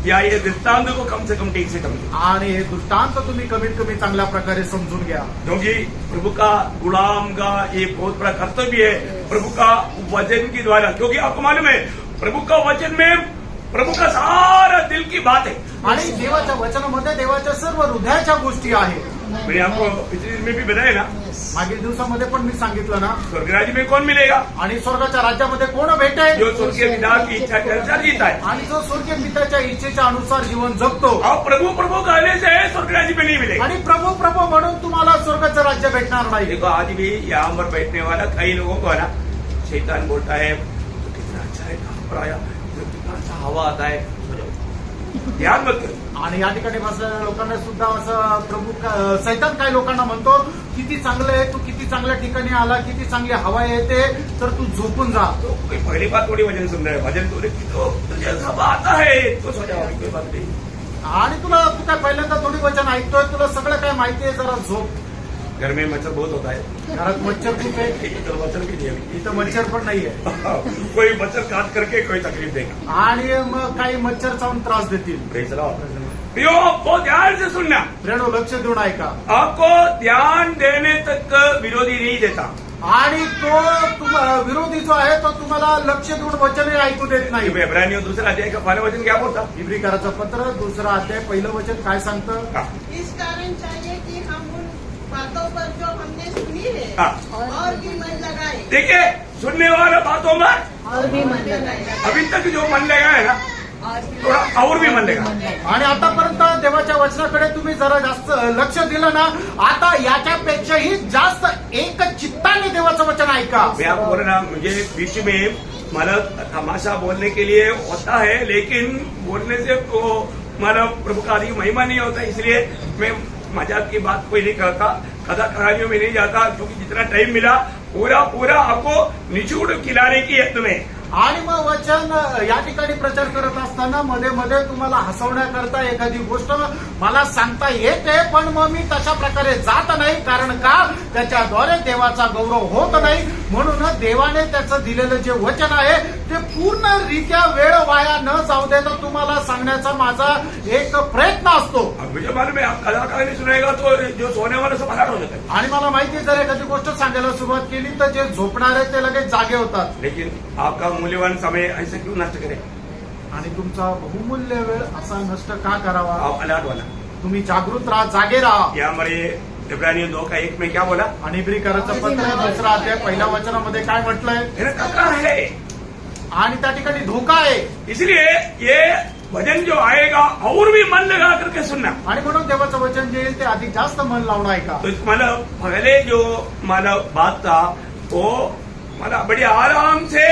या ये दृष्टांत को कम से कम ठीक से समझो। आणि हे दृष्टांत तुम्ही कमीत कमी चांगल्या प्रकारे समजून घ्या। क्योंकि प्रभु का गुलाम का ये बहुत बड़ा कर्तव्य है प्रभु का वचन के द्वारा। क्योंकि आपको मालूम है प्रभु का वचन में प्रभु का सारा दिल की बात है। आणि देवाच्या वचनामध्ये देवाच्या सर्व हृदयाच्या गोष्टी आहेत। मैंने आपको पिछले दिन में भी बताया ना, मागील दिवसामध्ये पण मी सांगितलं ना। स्वर्ग राज्य में कौन मिलेगा? आणि स्वर्गाच्या राज्यामध्ये कोण भेटेल? जो स्वर्गीय पिता की इच्छा के अनुसार जीता है। आणि जो स्वर्गीय पित्याच्या इच्छेच्या अनुसार जीवन जगतो। आप प्रभु प्रभु कहने से स्वर्ग राज्य में नहीं मिलेगा। आणि प्रभु प्रभु म्हणून तुम्हाला स्वर्गाचं राज्य भेटणार नाही। देखो आज भी यहाँ पर बैठने वाला कई लोगों को है ना शैतान बोलता है तो कितना अच्छा है कहाँ पर आया, कितना अच्छा हवा आता है, ध्यान मत करो। आणि या ठिकाणी बसलेल्या लोकांना सुद्धा असं प्रभू सैतान काय लोकांना म्हणतो किती चांगलं आहे, तू किती चांगल्या ठिकाणी आला, किती चांगली हवा येते, तर तू झोपून जा। तो कोई पहली बात थोड़ी वचन सुन रहा है, वचन तो तुझे हवा आता है तो सो जाओ, कोई बात नहीं। आणि तुला तू काय पहिल्यांदा थोडी वचन ऐकतोय, तुला सगळं काय माहिती आहे, जरा झोप। घर में मच्छर बहुत होता है, घरात मच्छर खूप आहे, तो मच्छर भी नहीं है। इथं मच्छर पण नाहीये। कोई मच्छर काट करके कोई तकलीफ देगा। आणि मग काही मच्छर चावून त्रास देतील। Praise the Lord. प्रियो आपको ध्यान से सुनना, प्रेरणो लक्ष देऊन ऐका. आपको ध्यान देने तक विरोधी नहीं देता. आणि तो विरोधी जो आहे तो तुम्हाला लक्ष देऊन वचनही ऐकू देत नाही. इब्रानियों 2 अध्याय का पहला वचन क्या बोलता? इब्रिकाराचं पत्र 2 अध्याय 1 वचन काय सांगतं? हाँ, इस कारण चाहिए कि हम उन बातों पर जो हमने सुनी है हाँ. और भी मन लगाए. देखिए, सुनने वाला बातों में और भी मन लगाए. अभी तक जो मन लगा है ना, थोड़ा और भी मन लगा. आणि आतापर्यंत देवाच्या वचनाकडे तुम्ही जरा जास्त लक्ष दिलं ना, आता याच्यापेक्षाही जास्त एक चित्ताने देवाचं वचन ऐका. मैं आपको बोल रहा, मुझे बीच में मतलब तमाशा बोलने के लिए होता है, लेकिन बोलने से तो मतलब प्रभु का अधिक महिमा नहीं होता, इसलिए मैं मजाक की बात कोई नहीं करता, कथा कहानियों में नहीं जाता, क्योंकि जितना टाइम मिला पूरा आपको निचोड़ खिलाने की है तुम्हें. आणि मग वचन या ठिकाणी प्रचार करत असताना मध्ये मध्ये तुम्हाला हसवण्याकरता एखादी गोष्ट मला सांगता येते, पण मग मी तशा प्रकारे जात नाही. कारण का? त्याच्याद्वारे देवाचा गौरव होत नाही. म्हणून देवाने त्याचं दिलेलं जे वचन आहे ते पूर्णरित्या वेळ वाया न जाऊ देता तुम्हाला सांगण्याचा माझा एक प्रयत्न असतो. अब मुझे मालूम है, आप कथा कहानी सुनेगा तो जो सोने वाला सब हलाक हो जाता है, आणि मला माहिती आहे, जर एखादी गोष्ट सांगायला सुरुवात केली तर जे झोपणारे ते लगेच जागे होतात. लेकिन आपका मूल्यवान समय ऐसे क्यों नष्ट करें? आणि तुमचा बहुमूल्य वेळ असा नष्ट का करावा? आप अलर्ट वाला. तुम्ही जागृत राहा, जागे राहा. या हमारे इब्रानियों 2:1 में क्या बोला? आणि इब्रिकाराचं पत्र 2 अध्याय 1 वचनामध्ये काय म्हटलंय? मेरा खतरा है, आणि त्या ठिकाणी धोका आहे. इसलिए ये भजन जो आएगा और भी मन लगा करके सुनना. आणि म्हणून देवाचं वचन जे येईल ते अधिक जास्त मन लावून ऐका. तो मतलब पहले जो मतलब बात था वो मतलब बड़ी आराम से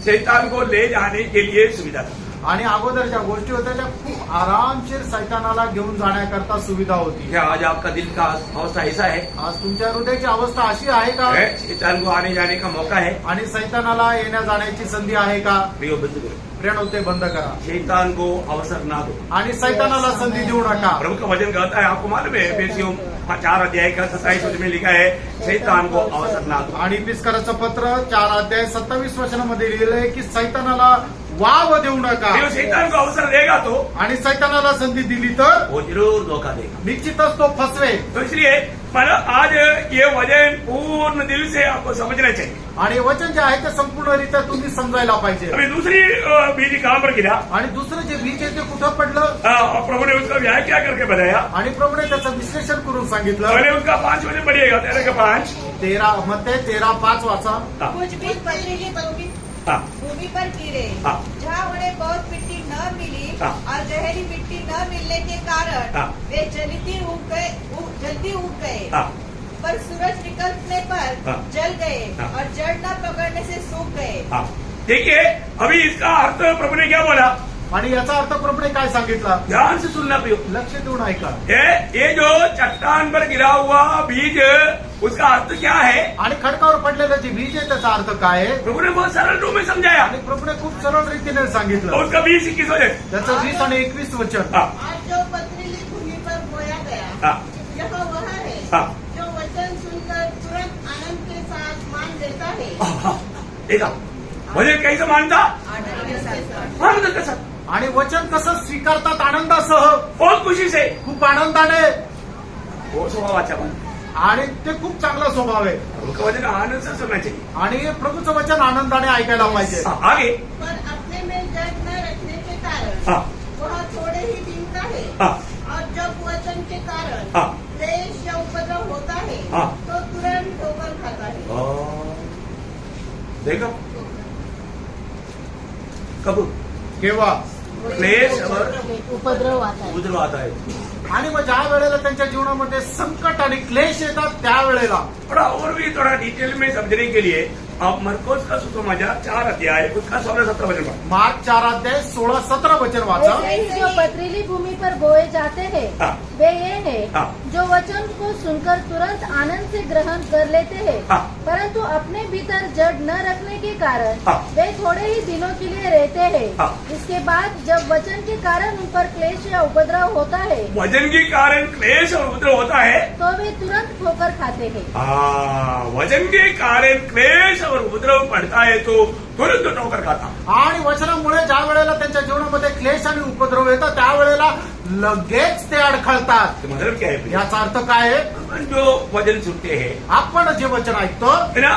शैतान को ले जाने के लिए सुविधा था. आणि अगोदर ज्या गोष्टी होत्या त्या खूप आरामशीर सैतानाला घेऊन जाण्याकरता सुविधा होती. क्या आज आपका दिल का अवस्था ऐसा है? आज तुमच्या हृदयाची अवस्था अशी आहे का? शैतान को आने जाने का मौका है? आणि सैतानाला येण्या जाण्याची संधी आहे का? प्रियो बंद करो, प्रेरणा ते बंद करा शैतान को अवसर ना दो. आणि सैतानाला संधी देऊ नका. प्रभु का वचन कहता है, आपको मालूम है, एफेसियों 4 अध्याय का 27 वचन में लिखा है, शैतान को अवसर ना दो. आणि इफिसकाराचं पत्र 4 अध्याय 27 वचनामध्ये लिहिलंय की सैतानाला वाव देऊ नका. जो शैतान को अवसर देगा तो आणि सैतानाला संधी दिली तर वो जरूर धोखा देगा. निश्चितच तो फसवे. तो इसलिए मतलब आज ये वचन पूर्ण दिल से आपको समझना चाहिए. आणि वचन जे आहे ते संपूर्णरित्या तुम्ही समजायला पाहिजे. अभी दूसरी बीज कहां पर गिरा? आणि दुसरं जे बीज आहे ते कुठं पडलं? और प्रभु ने उसका व्याख्या करके बताया. आणि प्रभूने त्याचं विश्लेषण करून सांगितलं. मैंने उसका 5 वचन पढ़िएगा, 13:5. 13:5 वाचा. हाँ, कुछ बीज पथरीली हाँ, भूमि पर गिरे, हाँ. जहाँ उन्हें बहुत मिट्टी न मिली हाँ. और जहरी मिट्टी न मिलने के कारण हाँ. वे जल्दी उग गए हाँ. पर सूरज निकलने पर हाँ. जल गए हाँ. और जड़ न पकड़ने से सूख गए. हाँ. देखिए, अभी इसका अर्थ प्रभु ने क्या बोला? आणि याचा अर्थ प्रभूने काय सांगितला? ध्यान से सुनना प्रियो. लक्ष देऊन ऐका. ये जो चट्टान पर गिरा हुआ बीज, उसका अर्थ क्या है? आणि खडकावर पडलेलं जे बीज आहे त्याचा अर्थ काय आहे? प्रभु ने बहुत सरल रूप में समझाया. आणि प्रभूने खूप सरळ रीतीने और सांगितलं. उसका 20-21 वचन. त्याचं 20 आणि 21 वचन. हाँ, आज जो पथरीली भूमि पर बोया गया हाँ, यह वह है हाँ. जो वचन सुनकर तुरंत आनंद के साथ मान लेता है. हाँ. देखा, वचन कैसे मानता? आनंद के साथ. आनंद के साथ, आणि वचन कसं स्वीकारतात? आनंदासह, बहुत खुशी से. खूप आनंदाने. वो स्वभावाचा मन. आणि ते खूप चांगला स्वभाव आहे. उनका वचन आनंद से सुनना चाहिए. आणि प्रभूचं वचन आनंदाने ऐकायला पाहिजे. हाँ, आगे. पर अपने में जड़ न रखने के कारण हाँ, वह थोड़े ही दिन का है. हाँ, और जब वचन के कारण हाँ. क्लेश या उपद्रव होता है हाँ. तो तुरंत ठोकर खाता है. देखा, कब केव्हा? क्लेश और उपद्रव आता है. उपद्रव आता है. आणि मग ज्या वेळेला त्यांच्या जीवनामध्ये संकट आणि क्लेश येतात त्यावेळेला. थोड़ा और भी थोड़ा डिटेल में समझने के लिए आप मरकोस का सुसमाचार 4 अध्याय उसका 16-17 वचन पढ़ो. मार्क 4 अध्याय 16-17 वचन वाचा. वैसे ही जो पथरीली भूमि पर बोए जाते हैं हाँ. वे ये है हाँ. जो वचन को सुनकर तुरंत आनंद से ग्रहण कर लेते हैं, हाँ. परंतु अपने भीतर जड़ न रखने के कारण हाँ. वे थोड़े ही दिनों के लिए रहते हैं. हाँ. इसके बाद जब वचन के कारण उन पर क्लेश या उपद्रव होता है वचन के कारण क्लेश और उपद्रव होता है. तो वे तुरंत ठोकर खाते हैं. वचन के कारण क्लेश और उपद्रव पड़ता है तो तुरंत ठोकर खाता. आणि वचनामुळे ज्या वेळेला त्यांच्या जीवनामध्ये क्लेश आणि उपद्रव येतात त्यावेळेला लगेच ते अडखळतात. तो मतलब क्या है प्रिय? याचा अर्थ काय आहे? अपन जो वचन सुनते हैं आपण जे वचन ऐकतो है ना,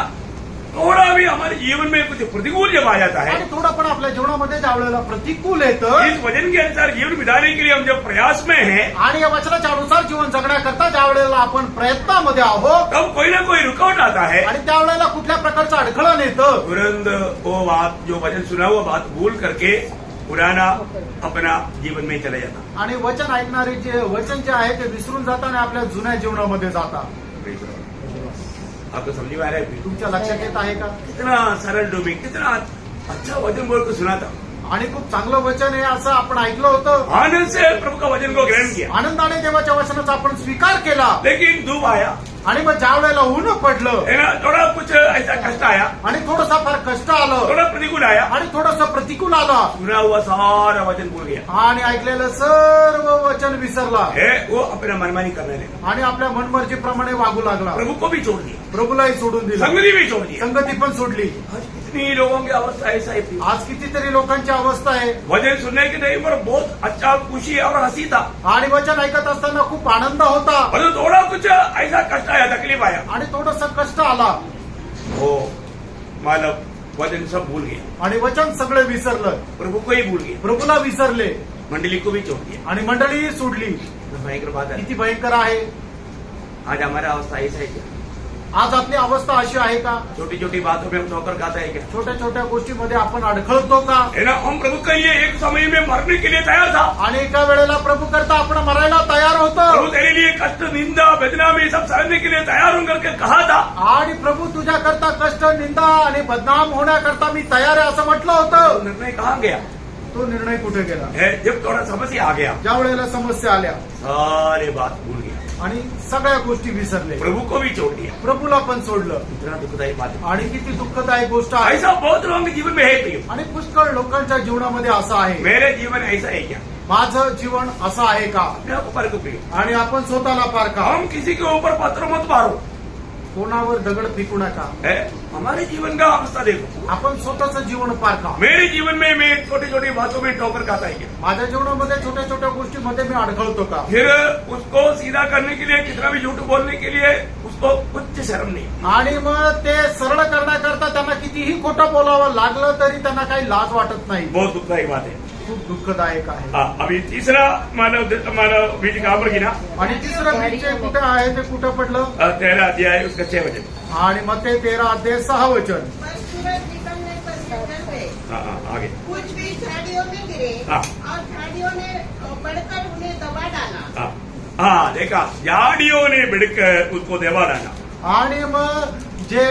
थोड़ा भी हमारे जीवन में कुछ प्रतिकूल जब आ जाता है, आणि थोडं पण आपल्या जीवनामध्ये ज्या वेळेला प्रतिकूल येतं इस वचन के अनुसार जीवन बिताने के लिए हम जब प्रयास में हैं, आणि या वचनाच्या अनुसार जीवन जगण्याकरता ज्या वेळेला आपण प्रयत्नामध्ये आहोत तब कोई ना कोई रुकावट आता है. आणि त्यावेळेला कुठल्या प्रकारचं अडखळण येतं तुरंत वो बात, जो वचन सुना हुआ बात भूल करके पुराना अपना जीवन में चला जाता. आणि वचन ऐकणारे जे वचन जे आहे ते विसरून जातात आणि आपल्या जुन्या जीवनामध्ये जातात. आपको समझ में आ रहा है? तुमच्या लक्षात येत आहे का? कितना सरल डोमिक, कितना अच्छा वचन बोल के सुना था. आणि खूप चांगलं वचन आहे असं आपण ऐकलं होतं. आनंद से प्रभु का वचन को ग्रहण किया, आनंदाने देवाच्या वचनाचा आपण स्वीकार केला. लेकिन धूप आया, आणि मग ज्या वेळेला ऊन पडलं है ना, थोड़ा कुछ ऐसा कष्ट आया, आणि थोडंसं फार कष्ट आलं थोड़ा प्रतिकूल आया, आणि थोडंसं प्रतिकूल आलं सुना हुआ सारा वचन भूल गया आणि ऐकलेलं सर्व वचन विसरला है, वो अपना मनमानी करने लगा, आणि आपल्या मनमर्जीप्रमाणे वागू लागला. प्रभु को भी छोड़ दिया, प्रभूलाही सोडून दिलं, संगति भी छोड़ दिया. संगती पण सोडली. आज कितनी लोगों की अवस्था ऐसा है. आज कितीतरी लोकांची अवस्था आहे. वचन सुनने के टाइम पर बहुत अच्छा खुशी और हंसी था, आणि वचन ऐकत असताना खूप आनंद होता और थोड़ा कुछ ऐसा कष्ट आया, तकलीफ आया, आणि थोडंसं कष्ट आला वो मानव वचन सब भूल गया, आणि वचन सगळं विसरलं. प्रभु को ही भूल गया, प्रभूला विसरले मंडली को भी छोड़ दिया. आणि मंडळी सोडली. तो भयंकर बात है. किती भयंकर आहे. आज हमारा अवस्था ऐसा है क्या? आज आपली अवस्था अशी आहे का? छोटी छोटी बातों में हम ठोकर खाता है क्या? छोट्या छोट्या गोष्टीमध्ये आपण अडखळतो का? है ना, हम प्रभु के लिए एक समय में मरने के लिए तैयार था. आणि एका वेळेला प्रभू करता आपण मरायला तयार होतो. प्रभु तेरे लिए कष्ट, निंदा, बदनामी सब सहने के लिए तैयार हूं करके कहा था. आणि प्रभू तुझ्या करता कष्ट, निंदा आणि बदनाम होण्याकरता मी तयार आहे असं म्हटलं तो होतं. निर्णय कहाँ गया तो निर्णय कुठे गेला? है? जब थोड़ा समस्या आ गया, ज्या वेळेला समस्या आल्या सारे बात भूल गया, आणि सगळ्या गोष्टी विसरले. प्रभु को भी छोड़ दिया. प्रभूला पण सोडलं. इतना दुखदायी बात है. आणि किती दुःखदायक गोष्ट आहे. ऐसा बहुत लोगों के जीवन में है प्रिय. आणि पुष्कळ लोकांच्या जीवनामध्ये असं आहे. मेरे जीवन ऐसा है क्या? माझं जीवन असं आहे का? अपने आप को परखो प्रिय. आणि आपण स्वतःला पारखा. हम किसी के ऊपर पत्थर मत मारो. कोणावर दगड फेकू नका. है? हमारे जीवन का अवस्था देखो. आपण स्वतःचं जीवन पारखा. मेरे जीवन में मैं छोटी छोटी बातों में ठोकर खाता है क्या? माझ्या जीवनामध्ये छोट्या छोट्या गोष्टीमध्ये मी अडखळतो का? फिर उसको सीधा करने के लिए, कितना भी झूठ बोलने के लिए उसको कुछ शर्म नहीं. आणि मग ते सरळ करण्याकरता त्यांना कितीही खोटं बोलावं लागलं तरी त्यांना काही लाज वाटत नाही. बहुत दुखदायी बात है. खूप दुःखदायक आहे. हाँ, अभी तीसरा मानव बीज कहाँ पर गिना? आणि तिसरं बीज कुठे आहे ते कुठं पडलं? 13 अध्याय उसका 6 वचन. आणि मग ते 13 अध्याय 6 वचन. पर सूरज निकलने पर निकल गए, हाँ, आगे. कुछ भी झाड़ियों में गिरे हाँ. और झाड़ियों ने बढ़कर उन्हें दबा डाला. हाँ, हाँ, देखा, झाड़ियों ने बिड़कर उसको देवा डाला. आणि मग जे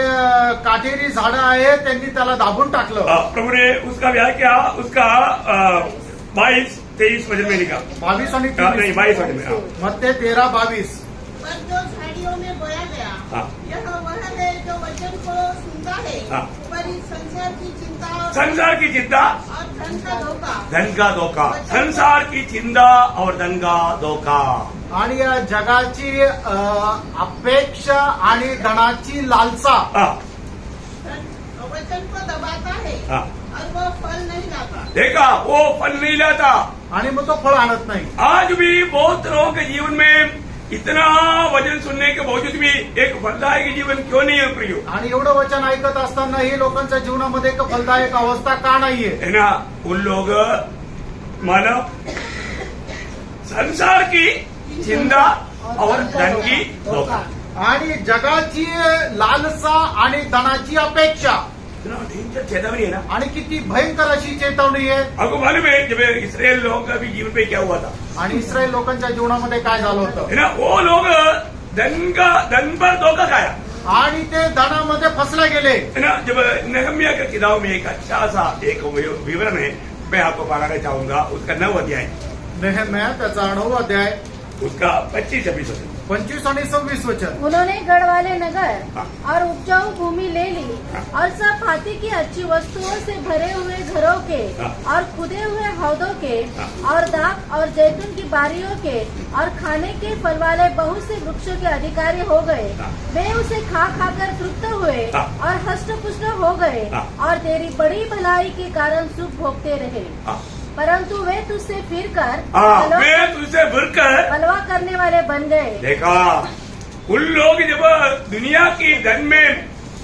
काटेरी झाडं आहेत त्यांनी त्याला दाबून टाकलं. प्रभु ने उसका ब्याह किया, उसका 22-23 वचन में लिखा. 22 आणि नहीं, 22 वचन में. हाँ. मग ते 13-22. पर जो झाड़ियों में बोया गया, हाँ. यह वह है जो वचन को सुनता है, हाँ. पर इस संसार की चिंता संसार की चिंता, और धन का धोखा, धन का धोखा. संसार की चिंता और धन का धोखा. आणि या जगाची अपेक्षा आणि धनाची लालसा हाँ, वचन को दबाता है हाँ. और वो फल नहीं लाता. देखा, वो फल नहीं लाता. आणि मग तो फळ आणत नाही. आज भी बहुत लोगों के जीवन में इतना वचन सुनने के बावजूद भी एक फलदायक जीवन क्यों नहीं है प्रियो? आणि एवढं वचन ऐकत असतानाही लोकांच्या जीवनामध्ये एक फलदायक अवस्था का नाहीये? है ना, उन लोग मानव संसार की चिंता और धन की धोखा. आणि जगाची लालसा आणि धनाची अपेक्षा. इतना डेंजर चेतावनी है ना. आणि किती भयंकर अशी चेतावणी आहे. आपको मालूम है जब इसराइल लोगों का भी जीवन पे क्या हुआ था? आणि इस्रायल लोकांच्या जीवनामध्ये काय झालं होतं? है ना, वो लोग धन पर धोखा खाया. आणि ते धनामध्ये फसले गेले. है ना, जब नहम्या की किताब में एक अच्छा सा एक विवरण है, मैं आपको पढ़ाना चाहूंगा. उसका 9 अध्याय, नेहम्या त्याचा 9 अध्याय उसका 25-26 वचन. 25 आणि 26 वचन. उन्होंने गढ़ वाले नगर हाँ. और उपजाऊ भूमि ले ली हाँ. और सब भांति की अच्छी वस्तुओं से भरे हुए घरों के हाँ. और खुदे हुए हौदों के हाँ. और दाख और जैतून की बारियों के और खाने के फल वाले बहुत से वृक्षों के अधिकारी हो गए. हाँ. वे उसे खा खाकर तृप्त हुए हाँ. और हष्ट पुष्ट हो गए हाँ. और तेरी बड़ी भलाई के कारण सुख भोगते रहे. हाँ, परंतु वे तुझसे फिरकर वे तुझसे भरकर बलवा करने वाले बन गए। देखा, उन लोग जब दुनिया की धन में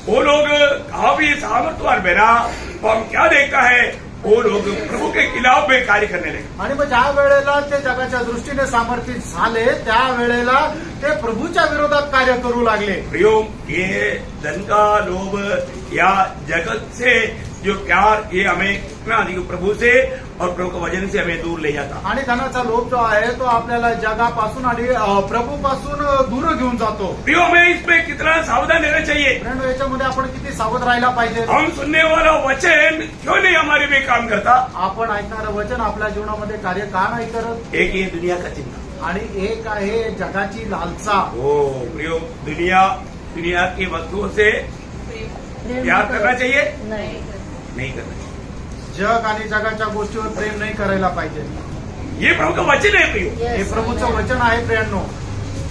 वो लोग काफी सामर्थ्यवान बना, तो हम क्या देखता है, वो लोग प्रभु के खिलाफ में कार्य करने लगे। आणि मग ज्या वेळेला ते जगाच्या दृष्टीने सामर्थ्य झाले त्या वेळेला ते प्रभूच्या विरोधात कार्य करू लागले। प्रियो, ये धन का लोभ या जगत से जो प्यार, ये हमें इतना अधिक प्रभु से और प्रभु के वचन से हमें दूर ले जाता। आणि धनाचा लोभ जो आहे तो आपल्याला जगापासून आणि प्रभूपासून दूर घेऊन जातो। प्रियो, हमें इसमें कितना सावधान रहना चाहिए। फ्रेंड, याच्यामध्ये आपण किती सावध राहायला पाहिजे। हम सुनने वाला वचन क्यों नहीं हमारे में काम करता? आपण ऐकणारं वचन आपल्या जीवनामध्ये कार्य का नाही करत? एक ये दुनिया का चिंता, आणि एक आहे जगाची लालसा। ओ प्रियो, दुनिया की वस्तुओं से प्यार करना चाहिए? नहीं करना चाहिए। जग आणि जगाच्या गोष्टीवर प्रेम नाही करायला पाहिजे। ये प्रभु का वचन है प्रियो। हे प्रभूचं वचन आहे प्रियांनो।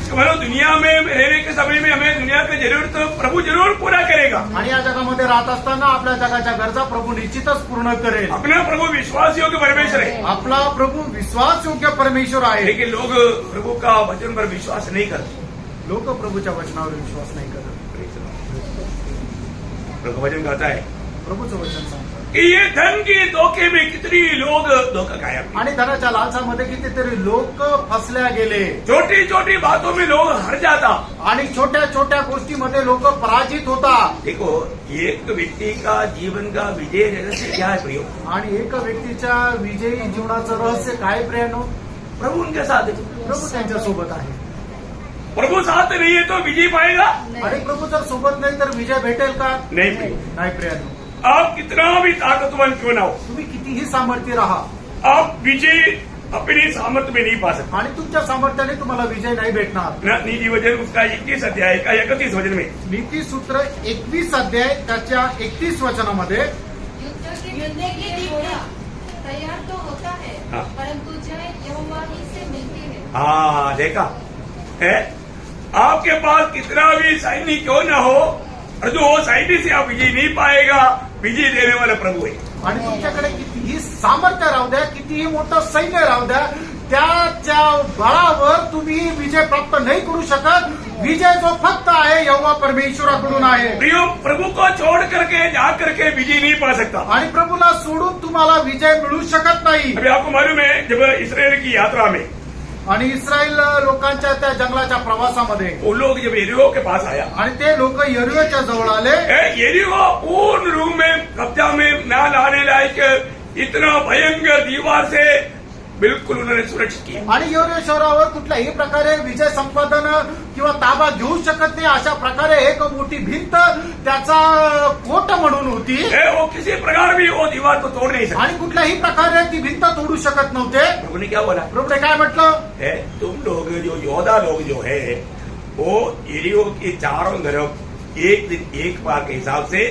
मतलब दुनिया में रहने के समय में हमें दुनिया की जरूरत प्रभु जरूर पूरा करेगा। आणि या जगामध्ये राहत असताना आपल्या जगाच्या गरजा प्रभू निश्चितच पूर्ण करेल। अपना प्रभु विश्वास योग्य परमेश्वर है, आपला प्रभू विश्वास योग्य परमेश्वर आहे। लेकिन लोग प्रभु का वचन पर विश्वास नहीं करते। लोक प्रभूच्या वचनावर विश्वास नाही करत। प्रभु वचन कहता है प्रभूचं वचन सांगतं कि ये धन के धोखे में कितनी लोग धोखा खाया। आणि धनाच्या लालसामध्ये कितीतरी लोक फसल्या गेले। छोटी छोटी बातों में लोग हर जाता, आणि छोट्या छोट्या गोष्टीमध्ये लोक पराजित होता। देखो, एक व्यक्ति का जीवन का विजय रहस्य क्या है प्रियो? आणि एक व्यक्तीच्या विजयी जीवनाचं रहस्य काय प्रियानो? प्रभु उनके साथ है। प्रभू त्यांच्या सोबत आहे। प्रभु साथ नहीं है तो विजय पाएगा आणि प्रभू जर सोबत नाही तर विजय भेटेल का? नहीं प्रियो। नाही प्रियानो। आप कितना भी ताकतवान क्यों ना हो, तुम्ही कितीही सामर्थ्य राहा, आप विजय अपनी सामर्थ्य में नहीं पा सकते। आणि तुमच्या सामर्थ्याने तुम्हाला विजय नाही भेटणार। ना नीति वचन उसका 21 अध्याय का 31 वचन में, नीती सूत्र 21 अध्याय त्याच्या 31 वचनामध्ये, युद्ध की दीपड़ा तैयार तो होता है, हाँ। परंतु जय यहोवा ही से मिलती है। हाँ देखा है, आपके पास कितना भी सैनिक क्यों ना हो, और जो सैनिक से आप विजय नहीं पाएगा, विजय देने वाला प्रभु है। आणि तुमच्याकडे कितीही सामर्थ्य राहू द्या, कितीही मोठं सैन्य राहू द्या, त्याच्या बळावर तुम्ही विजय प्राप्त नाही करू शकत। विजय जो फक्त आहे यहोवा परमेश्वराकडून आहे। प्रियो, प्रभु को छोड़ करके जा करके विजय नहीं पा सकता। आणि प्रभूला सोडून तुम्हाला विजय मिळू शकत नाही। अभी आपको मालूम है, जब इसराइल की यात्रा में आणि इस्रायल लोकांच्या त्या जंगलाच्या प्रवासामध्ये वो लोग जब यरीहो के पास आया, आणि ते लोक यरीहोच्या जवळ आले। यरीहो पूर्ण रूप में कब्जा में न लाने लायक इतना भयंकर दीवार से बिल्कुल उन्होंने सुरक्षित किया। आणि यरीहो शहरावर कुठल्याही प्रकारे विजय संपादन किंवा ताबा घेऊ शकत नाही अशा प्रकारे एक मोठी भिंत त्याचा कोट म्हणून होती। वो किसी प्रकार भी वो दीवार को तोड़ नहीं सकता। आणि कुठल्याही प्रकारे ती भिंत तोडू शकत नव्हते। प्रभु ने क्या बोला? प्रभूने काय म्हटलं? है तुम लोग जो योद्धा लोग जो है, वो यरीहो के चारों तरफ एक दिन एक बार के हिसाब से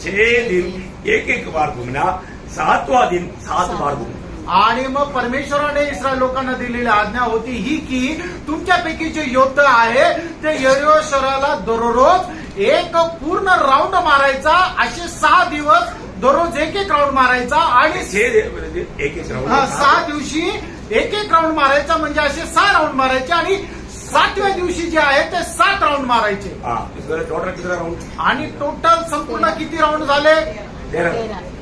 6 दिन एक एक बार घूमना, 7वां दिन 7 बार घूमना। आणि मग परमेश्वराने इस्रायल लोकांना दिलेली आज्ञा होती ही की तुमच्यापैकी जे योद्धा आहे ते यरीहो शहराला दररोज एक पूर्ण राऊंड मारायचा। असे 6 दिवस दररोज एक एक राऊंड मारायचा आणि एक राउंड 6 दिवशी एक एक राऊंड मारायचा, म्हणजे असे 6 राऊंड मारायचे आणि 7व्या दिवशी जे आहे ते 7 राऊंड मारायचे। टोटल कितना राउंड? आणि टोटल संपूर्ण किती राऊंड झाले?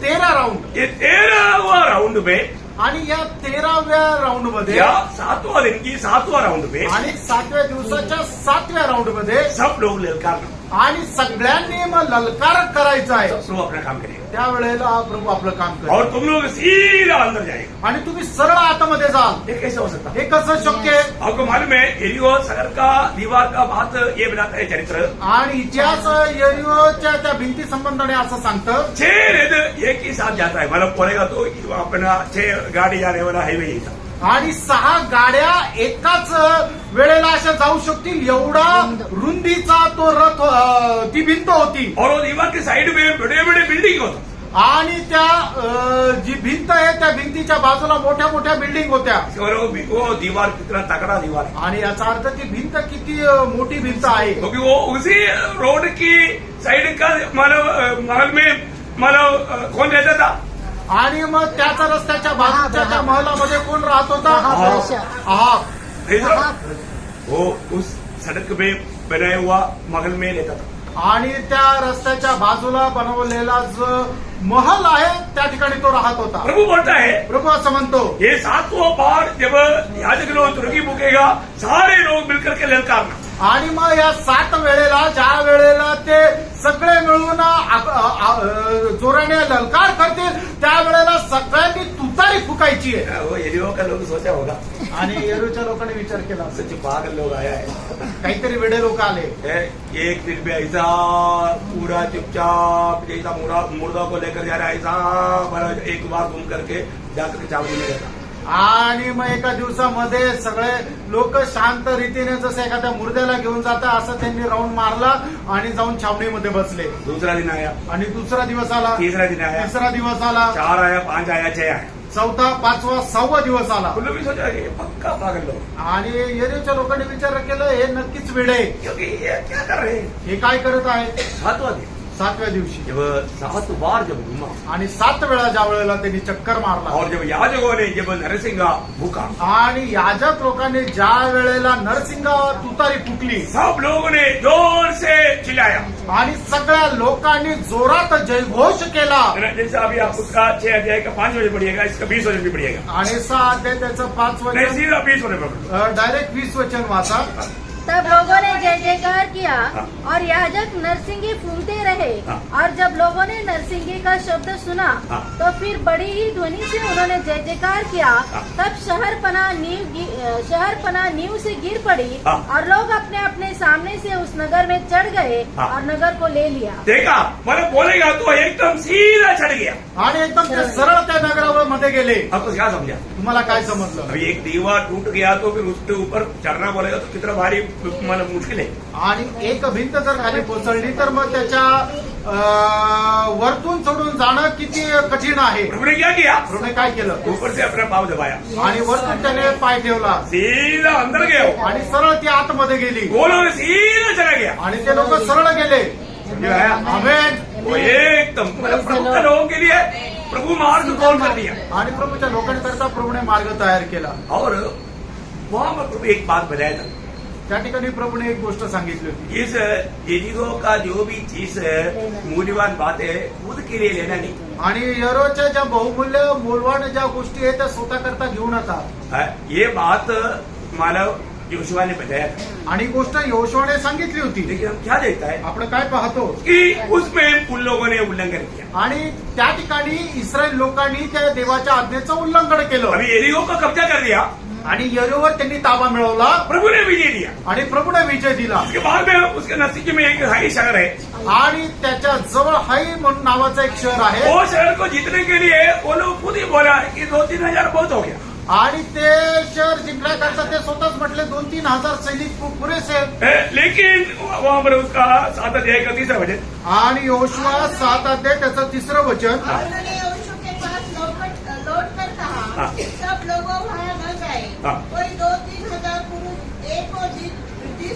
13 राऊंड। ये 13वां राउंड में आणि या 13व्या राऊंड मध्ये या 7वां दिन की 7वां राउंड में आणि 7व्या दिवसाच्या 7व्या राऊंड मध्ये सब लोग ललकारना, आणि सगळ्यांनी मग ललकार करायचा आहे। प्रभु अपना काम करेगा त्यावेळेला प्रभू आपलं काम और करेल तुम लोग सीधा अंदर जाएगा। आणि तुम्ही सरळ आतमध्ये जाल। ये कैसे हो सकता? हे कसं शक्य आहे? आपको मालूम है, यरीहो शहर का दीवार का बात ये बताता है चरित्र। आणि इतिहास यरीहोच्या त्या भिंती संबंधाने असं सांगतं 6 रथ एक ही साथ जाता है, मतलब पड़ेगा तो अपना 6 गाड़ी जाने वाला हाईवे ही था। आणि 6 गाड्या एकाच वेळेला अशा जाऊ शकतील एवढा रुंदीचा तो रथ ती भिंत होती। और वो दीवार के साइड में बड़े बड़े बिल्डिंग होता, आणि त्या जी भिंत आहे त्या भिंतीच्या बाजूला मोठ्या मोठ्या बिल्डिंग होत्या। और वो दीवार कितना तगड़ा दीवार है, आणि याचा अर्थ ती भिंत किती मोठी भिंत आहे। क्योंकि वो उसी रोड की साइड का मतलब महल में मतलब कौन रहता था? आणि मग त्याच रस्त्याच्या बाजूच्या त्या महलामध्ये कोण राहत होता? आहाब. इधर वो उस सड़क पे बनाया हुआ महल में रहता था. आणि त्या रस्त्याच्या बाजूला बनवलेला जो महल आहे त्या ठिकाणी तो राहत होता. प्रभु बोलता है प्रभू असं म्हणतो, ये 7वां बार जब याजक लोग तुर्की फूकेगा सारे लोग मिलकर के ललकारना. आणि मग या 7 वेळेला ज्या वेळेला ते सगळे मिळून जोराने ललकार करतील त्यावेळेला सगळ्यांनी तुतारी फुकायची आहे. वो एरियो का लोग सोचा होगा आणि येरूच्या लोकांनी विचार केला असेल, सच पागल लोग आया है. काहीतरी वेडे लोक आले. एक दिन में ऐसा पूरा चुपचाप जैसा मुर्दा को लेकर जा रहा है ऐसा बड़ा एक बार घूम करके जाकर के चावली में रहता. आणि मग एका दिवसामध्ये सगळे लोक शांत रीतीने जसं एखाद्या मुर्द्याला घेऊन जातात असं त्यांनी राऊंड मारला आणि जाऊन छावणीमध्ये बसले. दूसरा दिन आया, आणि दुसरा दिवस आला, तीसरा दिन आया, तिसरा दिवस आला, 4 आया, 5 आया, 6 आया. चौथा, 5वा, 6वा दिवस आला. उन लोग भी सोचा ये पक्का पागल लोग, आणि येरूच्या लोकांनी विचार केलं हे नक्कीच वेडे आहे. क्योंकि ये क्या कर रहे हैं. हे काय करत आहे? 7वां दिन 7व्या दिवशी जब 7 बार जब घूमा आणि 7 वेळा ज्या वेळेला त्यांनी चक्कर मारला और जब याजकों ने जब नरसिंहा भूखा आणि याजक लोकांनी ज्या वेळेला नरसिंह तुतारी फुकली सब लोगों ने जोर से चिल्लाया. आणि सगळ्या लोकांनी जोरात जयघोष केला. जैसे अभी आप उसका 6 अध्याय का 5 वजन पढ़िएगा, इसका 20 वजन भी पढ़िएगा. आणि 6 अध्याय त्याचं 5 नहीं, वचन सीधा 20 वजन पकड़ो. डायरेक्ट 20 वचन वाचा. तब लोगों ने जय जयकार किया हाँ। और याजक नरसिंगे फूंकते रहे। हाँ। और जब लोगों ने नरसिंगे का शब्द सुना हाँ। तो फिर बड़ी ही ध्वनि से उन्होंने जय जयकार किया। हाँ। तब शहरपनाह नींव से गिर पड़ी हाँ। और लोग अपने अपने सामने से उस नगर में चढ़ गए हाँ। और नगर को ले लिया। देखा, मतलब बोलेगा तो एकदम सीधा चढ़ गया. आणि एकदम ते सरळ त्या नगरावर मध्ये गेले. आपको क्या समझा? तुम्हाला काय समजलं? अभी एक दीवार टूट गया तो फिर उसके ऊपर चढ़ना बोलेगा तो कितना भारी मतलब मुश्किल है. आणि एक भिंत जर खाली कोसळली तर मग त्याच्या वरतून चढून जाणं किती कठीण आहे. प्रभु ने क्या किया? प्रभूने काय केलं? ऊपर से अपना पाव दबाया, आणि वरतून त्याने पाय ठेवला सीधा अंदर गया वो. आणि सरळ ती आतमध्ये गेली वो लोग सीधा चला गया. आणि ते लोक सरळ गेले. समझ आया? आमेन. वो एकदम मतलब प्रभु के लोगों के लिए प्रभु मार्ग खोल कर दिया. आणि प्रभूच्या लोकांकरता प्रभूने मार्ग तयार केला. और वहां पर प्रभु एक बात बताया था. त्या ठिकाणी प्रभूने एक गोष्ट सांगितली होती. इस एरिगो का जो भी चीज मूल्यवान बात है खुद के लिए लेना नहीं. आणि यरोच्या ज्या बहुमूल्य मूलवान ज्या गोष्टी आहेत त्या स्वतः करता घेऊ नका. ये बात मानव योशुआ ने बताया था. आणि गोष्ट योशुआने सांगितली होती. लेकिन हम क्या देखता है आपण काय पाहतो कि उसमें उन लोगों ने उल्लंघन किया. आणि त्या ठिकाणी इस्रायल लोकांनी त्या देवाच्या आज्ञेचं उल्लंघन केलं अभी एरिगो का कब्जा कर दिया, आणि यरीवर त्यांनी ताबा मिळवला प्रभु ने विजय दिया. आणि प्रभूने विजय दिला. उसके बाद में उसके नजदीक में एक हाई शहर है. आणि त्याच्या जवळ हाई म्हणून नावाचं एक शहर आहे. वो शहर को जीतने के लिए वो लोग खुद ही बोला कि 2-3 हजार बहुत हो गया. आणि ते शहर जिंकण्याकरता ते स्वतःच म्हटले 2-3 हजार सैनिक पुरेसे आहेत. लेकिन वहां पर उसका 7 अध्याय का 3रा वचन, आणि योशुआ 7 अध्याय त्याचं 3रं वचन. उन्होंने यहोशू के पास लौट कर कहा, हाँ। सब लोगों वहाँ न जाए. हाँ। कोई 2-3 हजार पुरुष एक को जीत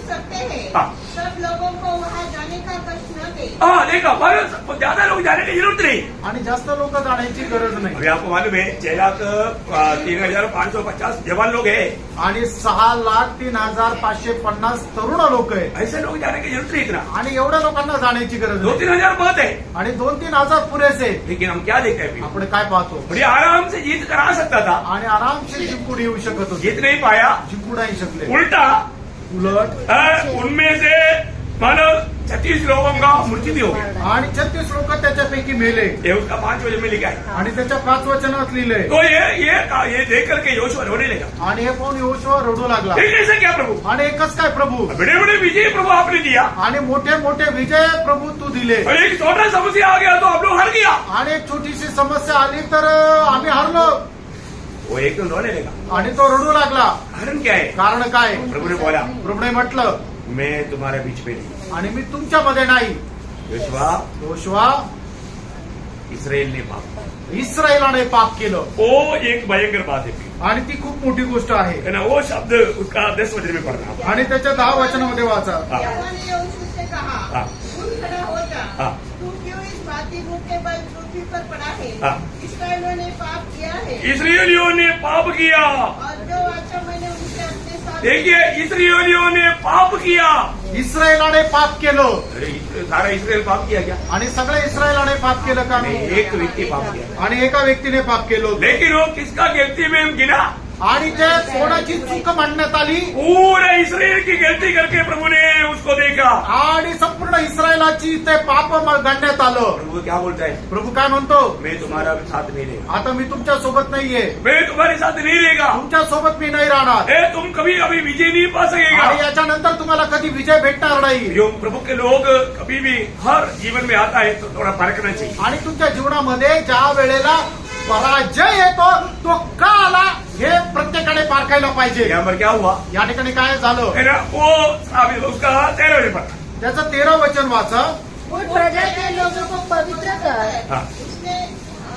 सकते हैं. हाँ। सब लोगों को वहाँ जाने का कष्ट न दे. हाँ देखा, पर ज्यादा लोग जाने की जरूरत नहीं. आणि जास्त लोक जाण्याची गरज नाही. अभी आपको मालूम है 6,03,550 जवान लोग हैं. आणि 6,03,550 तरुण लोक आहेत. ऐसे लोग जाने की जरूरत नहीं इतना. आणि एवढ्या लोकांना जाण्याची गरज नाही. 2-3 हजार बहुत है. आणि 2-3 हजार पुरेसे आहेत. लेकिन हम क्या देखते हैं? आपण काय पाहतो? बड़ी आराम से जीत कर आ सकता था, आणि आरामशीर जिंकून येऊ शकत होते. जीत नहीं पाया. जिंकू नाही शकले. उल्टा उलट उनमें से मानो 36 लोगों का मृत्यु भी हो गया. आणि 36 लोक त्याच्यापैकी मेले. ये उसका 5 वजन में लिखा है. आणि त्याच्या 5 वचनात लिहिलंय. तो ये देख करके योशुआ रोने लगा. आणि हे पाहून योशुआ रडू लागला. ये कैसे क्या प्रभु? आणि एकच काय प्रभू? बड़े बड़े विजय प्रभु आपने दिया, आणि मोठे मोठे विजय प्रभू तू दिले. और एक छोटा समस्या आ गया तो आप लोग हार गया. आणि एक छोटीशी समस्या आली तर आम्ही हारलो. वो एकदम रोने लगा. आणि तो रडू लागला. कारण क्या है? कारण काय? प्रभु ने बोला, प्रभूने म्हटलं मैं तुम्हारे बीच में नहीं. आणि मी तुमच्यामध्ये नाही. योशुआ, इस्राएल ने पाप किया. इस्रायलाने पाप केलं. वो एक भयंकर बात है. आणि ती खूप मोठी गोष्ट आहे. है ना? वो शब्द उसका 10 वचन में पढ़ना. आणि त्याच्या 10 वचनामध्ये वाचा. हाँ. यहोवा ने यहोशू से कहा, हाँ. उठ खड़ा हो जा. हाँ. तू क्यों इस भांति मुंह के बल पृथ्वी पर पड़ा है। हाँ। इसराइलियों ने पाप किया है इसराइलियों ने पाप किया। और जो वाचा मैंने उनसे अपने साथ देखिए, इसराइलियों ने पाप किया। इस्रायलाने पाप केलं अरे सारा इसराइल पाप किया क्या? आणि सगळ्या इस्रायलाने पाप केलं का नहीं, एक व्यक्ति पाप किया। आणि एका व्यक्तीने पाप केलं लेकिन वो किसका गलती में गिना? आणि ते कोणाची चूक मांडण्यात आली पूरा इसराइल की गलती करके प्रभु ने उसको देखा। आणि संपूर्ण इस्रायलाची ते पाप गणण्यात आलं. प्रभु क्या बोलता है? प्रभू काय म्हणतो, मैं तुम्हारा साथ नहीं रहेगा, आता मी तुमच्या सोबत नाहीये, मैं तुम्हारे साथ नहीं रहेगा। तुमच्या सोबत मी नाही राहणार ए, तुम कभी अभी विजय नहीं पा सकेगा। आणि याच्यानंतर तुम्हाला कधी विजय भेटणार नाही. जो प्रभु के लोग कभी भी हर जीवन में आता है तो थोड़ा परखना चाहिए। आणि तुमच्या जीवनामध्ये ज्या वेळेला पराजय येतो तो का आला हे प्रत्येकाने पारखायला पाहिजे. यहाँ पर क्या हुआ या ठिकाणी काय झालं, है ना? वो अभी उसका 13वें पद। त्याचं 13 वचन वाचा. उन प्रजा के लोगों को पवित्र कर। हाँ। उसने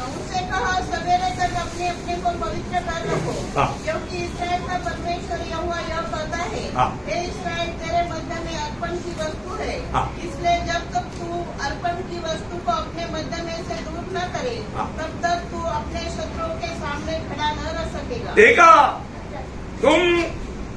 उनसे कहा सवेरे तक अपने अपने को पवित्र कर रखो, हाँ। क्योंकि इसराइल का परमेश्वर यहोवा यह कहता है, हाँ। हे इसराइल तेरे मध्य में अर्पण की वस्तु है, हाँ। इसलिए जब तक तू अर्पण की वस्तु को अपने मध्य में से दूर न करे, हाँ। तब तक तू अपने शत्रुओं के सामने खड़ा न रह सकेगा. देखा, तुम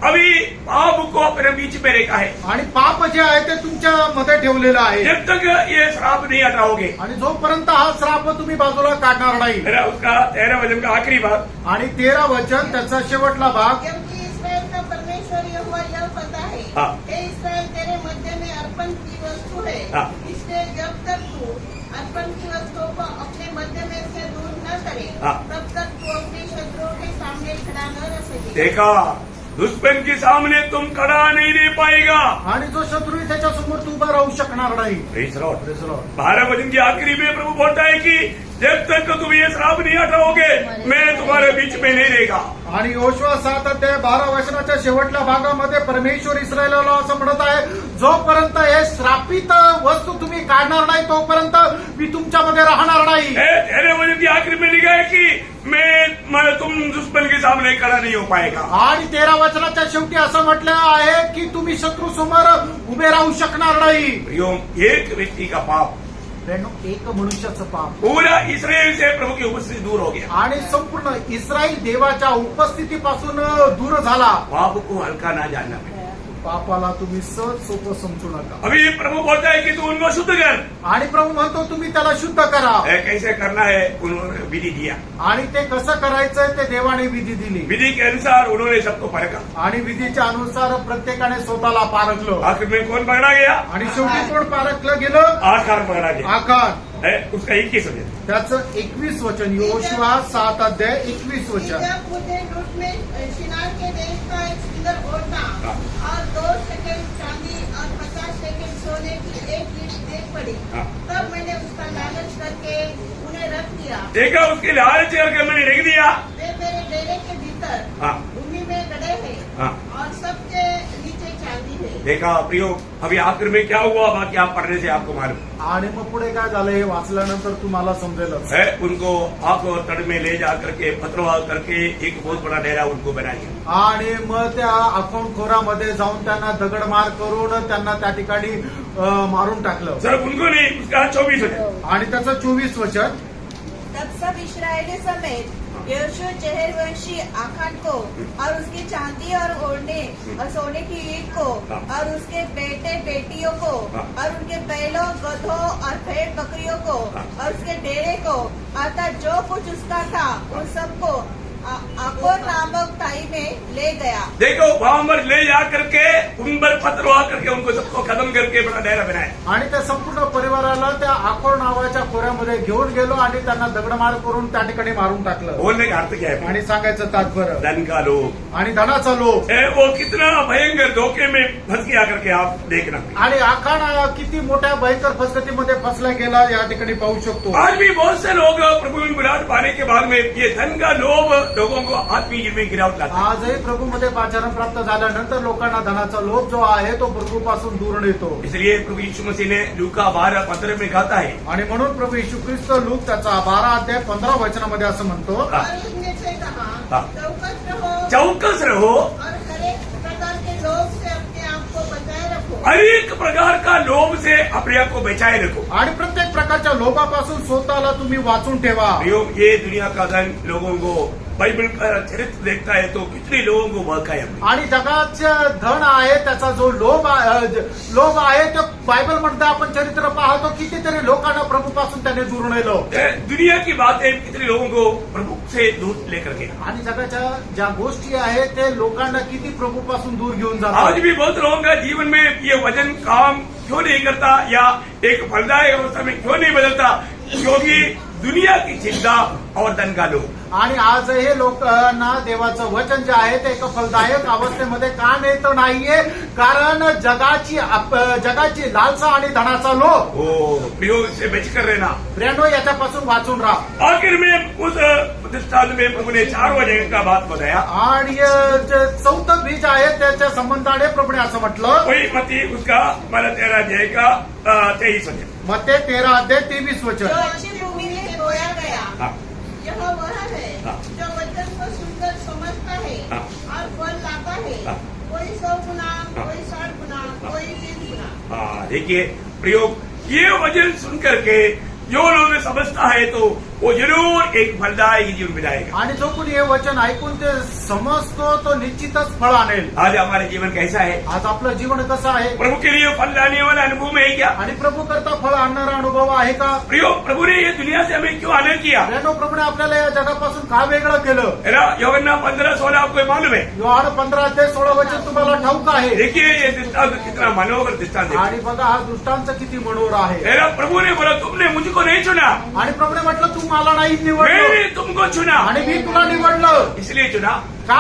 अभी पाप को अपने बीच में रेखा है। आणि पाप जे आहे ते तुमच्या मध्ये ठेवलेलं आहे जब तक ये श्राप नहीं हटाओगे, आणि जोपर्यंत हा श्राप तुम्ही बाजूला काढणार नाही. है ना? उसका 13 वचन का आखिरी भाग। आणि 13 वचन त्याचा शेवटला भाग. क्योंकि इसराइल का परमेश्वर यहोवा यह कहता है, हाँ। हे इसराइल तेरे मध्य में अर्पण की वस्तु है, हाँ। इसलिए जब तक तू अर्पण की वस्तुओं को अपने मध्य में से दूर न करे, हाँ। तब तक तू अपने शत्रुओं के सामने खड़ा न रह सकेगा. देखा, दुश्मन के सामने तुम खड़ा नहीं रह पाएगा। आणि जो शत्रू आहे त्याच्या समोर तू उभा राहू शकणार नाही. Praise the Lord। Praise the Lord. 12 वचन की आखिरी में प्रभु बोलता है कि जब तक तुम ये श्राप नहीं हटाओगे, मैं तुम्हारे बीच में नहीं रहेगा। आणि योशुआ 7 अध्याय 12 वचनाच्या शेवटल्या भागामध्ये परमेश्वर इस्रायलाला असं म्हणत आहे, जोपर्यंत हे श्रापित वस्तू तुम्ही काढणार नाही तोपर्यंत मी तुमच्यामध्ये राहणार नाही. 13 वचन की आखिरी में लिखा है कि मैं तुम दुश्मन के सामने खड़ा नहीं हो पाएगा। आणि 13 वचनाच्या शेवटी असं म्हटलं आहे की तुम्ही शत्रू समोर उभे राहू शकणार नाही. प्रियो, एक व्यक्ति का पाप एक मनुष्याचं पाप पूरा इसराइल से प्रभु की उपस्थिति दूर हो गया। आणि संपूर्ण इस्रायल देवाच्या उपस्थितीपासून दूर झाला. पाप को हल्का ना जानना पड़े। पापाला तुम्ही सहज सोपं समजू नका. अभी प्रभु बोलता है कि तू उनको शुद्ध कर। आणि प्रभू म्हणतो तुम्ही त्याला शुद्ध करा. कैसे करना है उन्होंने विधि दिया, आणि ते कसं करायचंय ते देवाने विधी दिली. विधि के अनुसार उन्होंने सबको परखा। आणि विधीच्या अनुसार प्रत्येकाने स्वतःला पारखलं. आखिर में कौन पकड़ा गया? आणि शेवटी कोण पारखलं गेलं? आकार पकड़ा गया। आकार. है उसका 21 वचन। त्याचं 21 वचन, योशुआ 7 अध्याय 21 वचन. जब मुझे लूट में शिनार के देश का एक सुंदर ओढ़ना हाँ। और 2 शेकेल चांदी और 50 शेकेल सोने की एक ईंट देख पड़ी, हाँ। तब मैंने उसका लालच करके उन्हें रख दिया. देखा, उसके लालच करके मैंने रख दिया। वे मेरे डेरे के भीतर हाँ। भूमि में गड़े हैं हाँ। और सबके नीचे चांदी है. देखा प्रियो, अभी आखिर में क्या हुआ बाकी आप पढ़ने से आपको मालूम आणि मग पुढे काय झालं हे वाचल्यानंतर तुम्हाला समजेलच. है। उनको आग और तड़ में ले जा करके पथरवाह करके एक बहुत बड़ा डेरा उनको बना दिया। आणि मग त्या अकाउंट खोरामध्ये जाऊन त्यांना दगडमार करून त्यांना त्या ठिकाणी मारून टाकलं. सिर्फ उनको नहीं, उसका 24 वचन। आणि त्याचं 24 वचन. तब सब इस्राएली समेत यहोशू चेहरवंशी आखान को और उसकी चांदी और ओढ़ने और सोने की ईंट को और उसके बेटे बेटियों को और उनके बैलों गधों और भेड़ बकरियों को और उसके डेरे को अर्थात जो कुछ उसका था उन सबको अकोर नामक ताई में ले गया. देखो, वहां पर ले जा करके उन पर पथरवाह करके उनको सबको खत्म करके बड़ा डेरा बनाया। आणि त्या संपूर्ण परिवाराला त्या आकोर नावाच्या खोऱ्यामध्ये घेऊन गेलो आणि त्यांना दगडमार करून त्या ठिकाणी मारून टाकलं. बोलने का अर्थ क्या है? आणि सांगायचं तात्पर्य, धन का लोभ, आणि धनाचा लोभ. वो कितना भयंकर धोखे में फंस गया करके आप देखना। आणि आखाण किती मोठ्या भयंकर फसगतीमध्ये फसला गेला या ठिकाणी पाहू शकतो. आज भी बहुत से लोग प्रभु में विराट पाने के बाद में ये धन का लोभ लोगों को आत्मीय में गिरावट लाता है। आजही प्रभूमध्ये पाचारण प्राप्त झाल्यानंतर लोकांना धनाचा लोभ जो आहे तो प्रभूपासून दूर नेतो. इसलिए प्रभु यीशु मसीह ने लूका 12:15 में कहता है, आणि म्हणून प्रभू येशू ख्रिस्त लूक त्याचा 12 अध्याय 15 वचनामध्ये असं म्हणतो, हाँ। और उसने से कहा, हाँ। चौकस रहो चौकस रहो और हर एक प्रकार के लोग से अपने आप को बचाए रखो. अनेक प्रकार का लोभ से अपने आप को बचाए रखो। आणि प्रत्येक प्रकारच्या लोभापासून स्वतःला तुम्ही वाचून ठेवा. प्रयोग ये दुनिया का धन लोगों को बाइबल का चरित्र देखता है तो कितने लोगों को बहकाया हमने। आणि जगाचं धन आहे त्याचा जो लोभ आहे तो बायबल म्हणते आपण चरित्र पाहतो कितीतरी लोकांना प्रभूपासून त्याने दूर नेलं. दुनिया की बातें कितने लोगों को प्रभु से दूर लेकर गए। आणि जगाच्या ज्या गोष्टी आहेत ते लोकांना किती प्रभूपासून दूर घेऊन आज जातात. भी बहुत लोगों का जीवन में ये वचन काम क्यों नहीं करता या एक फलदायक अवस्था में क्यों नहीं बदलता, क्योंकि दुनिया की चिंता और धन का लोभ। आणि आज हे लोकांना देवाचं वचन जे आहे ते एका फलदायक अवस्थेमध्ये का नेत नाहीये, कारण जगाची लालसा आणि धनाचा लोभ. प्रयोग से बचकर रहना। प्रियानो, याच्यापासून वाचून राहा. आखिर में उस दृष्टांत में प्रभु ने 4 वचन का बात बताया। आणि जे चौथं बीज आहे त्याच्या संबंधाने प्रभूने असं म्हटलं. वही मती उसका 13 का 23 वचन। मत्ते 13:23 जो वचन. अच्छी भूमि में बोया गया हाँ, यह वह है हाँ। जो वचन को सुनकर समझता है हाँ। और फल लाता है। हाँ। कोई 100 गुना, हाँ। कोई 60 गुना, कोई 30 गुना। हाँ, देखिए प्रयोग ये वचन सुन करके जो लोग समझता है तो वो जरूर एक फलदायक जीवन बिताएगा। आणि जो कोणी हे वचन ऐकून ते समजतो तो निश्चितच फळ आणेल. आज हमारा जीवन कैसा है? आज आपलं जीवन कसं आहे प्रभु के लिए फल लाने वाला अनुभव में है क्या? आणि प्रभू करता फळ आणणारा अनुभव आहे का? प्रयोग प्रभु ने ये दुनिया से हमें क्यों आनंद किया? प्रियानो, प्रभूने आपल्याला या जगापासून का वेगळं केलं? है ना? यूहन्ना 15:16 आपको मालूम है। योहान 15:16 वचन तुम्हाला ठाऊक आहे. देखिए ये दृष्टांत कितना मनोहर दृष्टांत है। आणि बघा हा दृष्टांत किती मनोहर आहे. है ना? प्रभु ने बोला तुमने मुझको नहीं चुना, आणि प्रभूने म्हटलं तू मला नाही निवडलं मैंने तुमको चुना। आणि मी तुला निवडलं. इसलिए चुना का?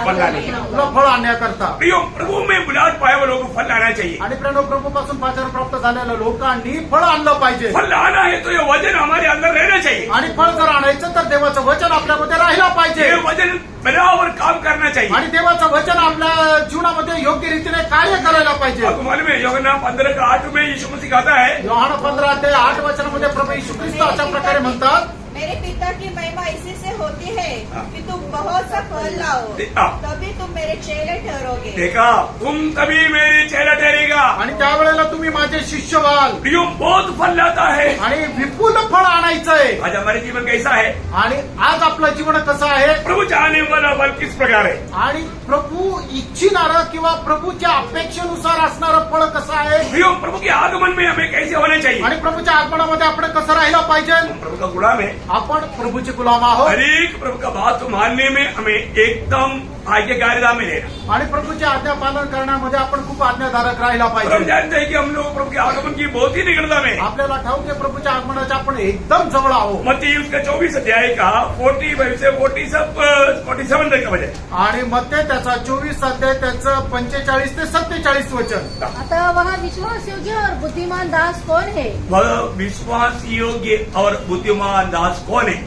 फल लाने के लिए। तुला फळ आणण्याकरता. प्रयोग प्रभु में बुलाहट पाए हुए लोगों को फल लाना चाहिए। आणि प्रियानो, प्रभूपासून पाचार प्राप्त झालेल्या लोकांनी फळ आणलं पाहिजे. फल लाना है तो ये वचन हमारे अंदर रहना चाहिए। आणि फळ जर आणायचं तर देवाचं वचन आपल्यामध्ये राहिलं पाहिजे. ये वचन बराबर काम करना चाहिए। आणि देवाचं वचन आपल्या जीवनामध्ये योग्य रीतीने कार्य करायला पाहिजे. आपको मालूम है यूहन्ना 15:8 में यीशु मसीह कहता है, योहान 15:8 वचनामध्ये प्रभू येशू ख्रिस्त अशा प्रकारे म्हणतात. मेरे पिता की महिमा इसी से होती है हाँ। कि तुम बहुत सा फल लाओ, हाँ। तभी तुम मेरे चेले ठहरोगे. देखा तुम तभी मेरे चेला ठहरेगा। आणि त्यावेळेला तुम्ही माझे शिष्य व्हाल. प्रियो बहुत फल लाता है। आणि विपुल फळ आणायचंय. आज हमारे जीवन कैसा है? आणि आज आपलं जीवन कसं आहे? प्रभु चाहने वाला फल किस प्रकार है? आणि प्रभू इच्छिणारं किंवा प्रभूच्या अपेक्षेनुसार असणारं फळ कसं आहे? प्रियो प्रभु के आगमन में हमें कैसे होना चाहिए? आणि प्रभूच्या आगमनामध्ये आपण कसं राहिलं पाहिजे? हम प्रभु का गुलाम है। आपण प्रभूचे गुलाम आहोत. हरेक प्रभु का बात को मानने में हमें एकदम आज्ञाकारिता में रहना। आणि प्रभूचे आज्ञा पालन करण्यामध्ये आपण खूप आज्ञाधारक राहिला और हम पाहिजे. जानते हैं कि हम लोग प्रभु के आगमन की बहुत ही निकटता में। आपल्याला ठाऊक आहे प्रभूच्या आगमनाच्या आपण एकदम जवळ आहोत. मत्ती उसका 24 अध्याय का 45 से 47 तक का वचन। आणि मध्ये त्याचा 24 अध्याय त्याचं 45 ते 47 वचन. अतः वह विश्वास योग्य और बुद्धिमान दास कौन है वह विश्वास योग्य और बुद्धिमान दास कौन है?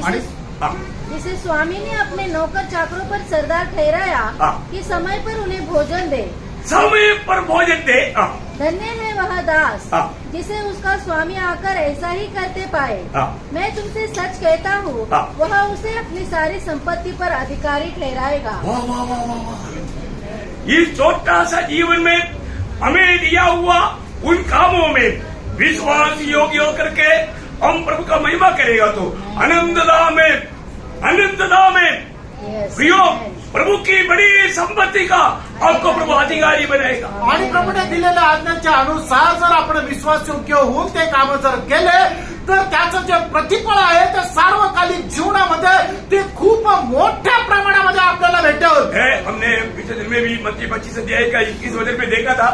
आणि जिसे जिसे स्वामी ने अपने नौकर चाकरों पर सरदार ठहराया हाँ। कि समय पर उन्हें भोजन दे. समय पर भोजन दे। धन्य है वह दास हाँ। जिसे उसका स्वामी आकर ऐसा ही करते पाए. हाँ। मैं तुमसे सच कहता हूँ हाँ। वह उसे अपनी सारी संपत्ति पर अधिकारी ठहराएगा. वाह वाह वाह वाह वाह। इस छोटा सा जीवन में हमें दिया हुआ उन कामों में विश्वास योग्य होकर के हम प्रभु का महिमा करेगा तो आनंददा में Yes. प्रियो प्रभु की बड़ी संपत्ति का आपको प्रभु अधिकारी बनाएगा। आणि प्रभूने दिलेल्या आज्ञाच्या अनुसार जर आपण विश्वासयोग्य होऊन ते काम जर केले तर त्याचं जे प्रतिफळ आहे ते सार्वकालिक जीवनामध्ये ते खूप मोठ्या प्रमाणामध्ये आपल्याला भेटेल. हमने पिछले दिन में भी मत्ती 25 अध्याय का 21 वचन में देखा था।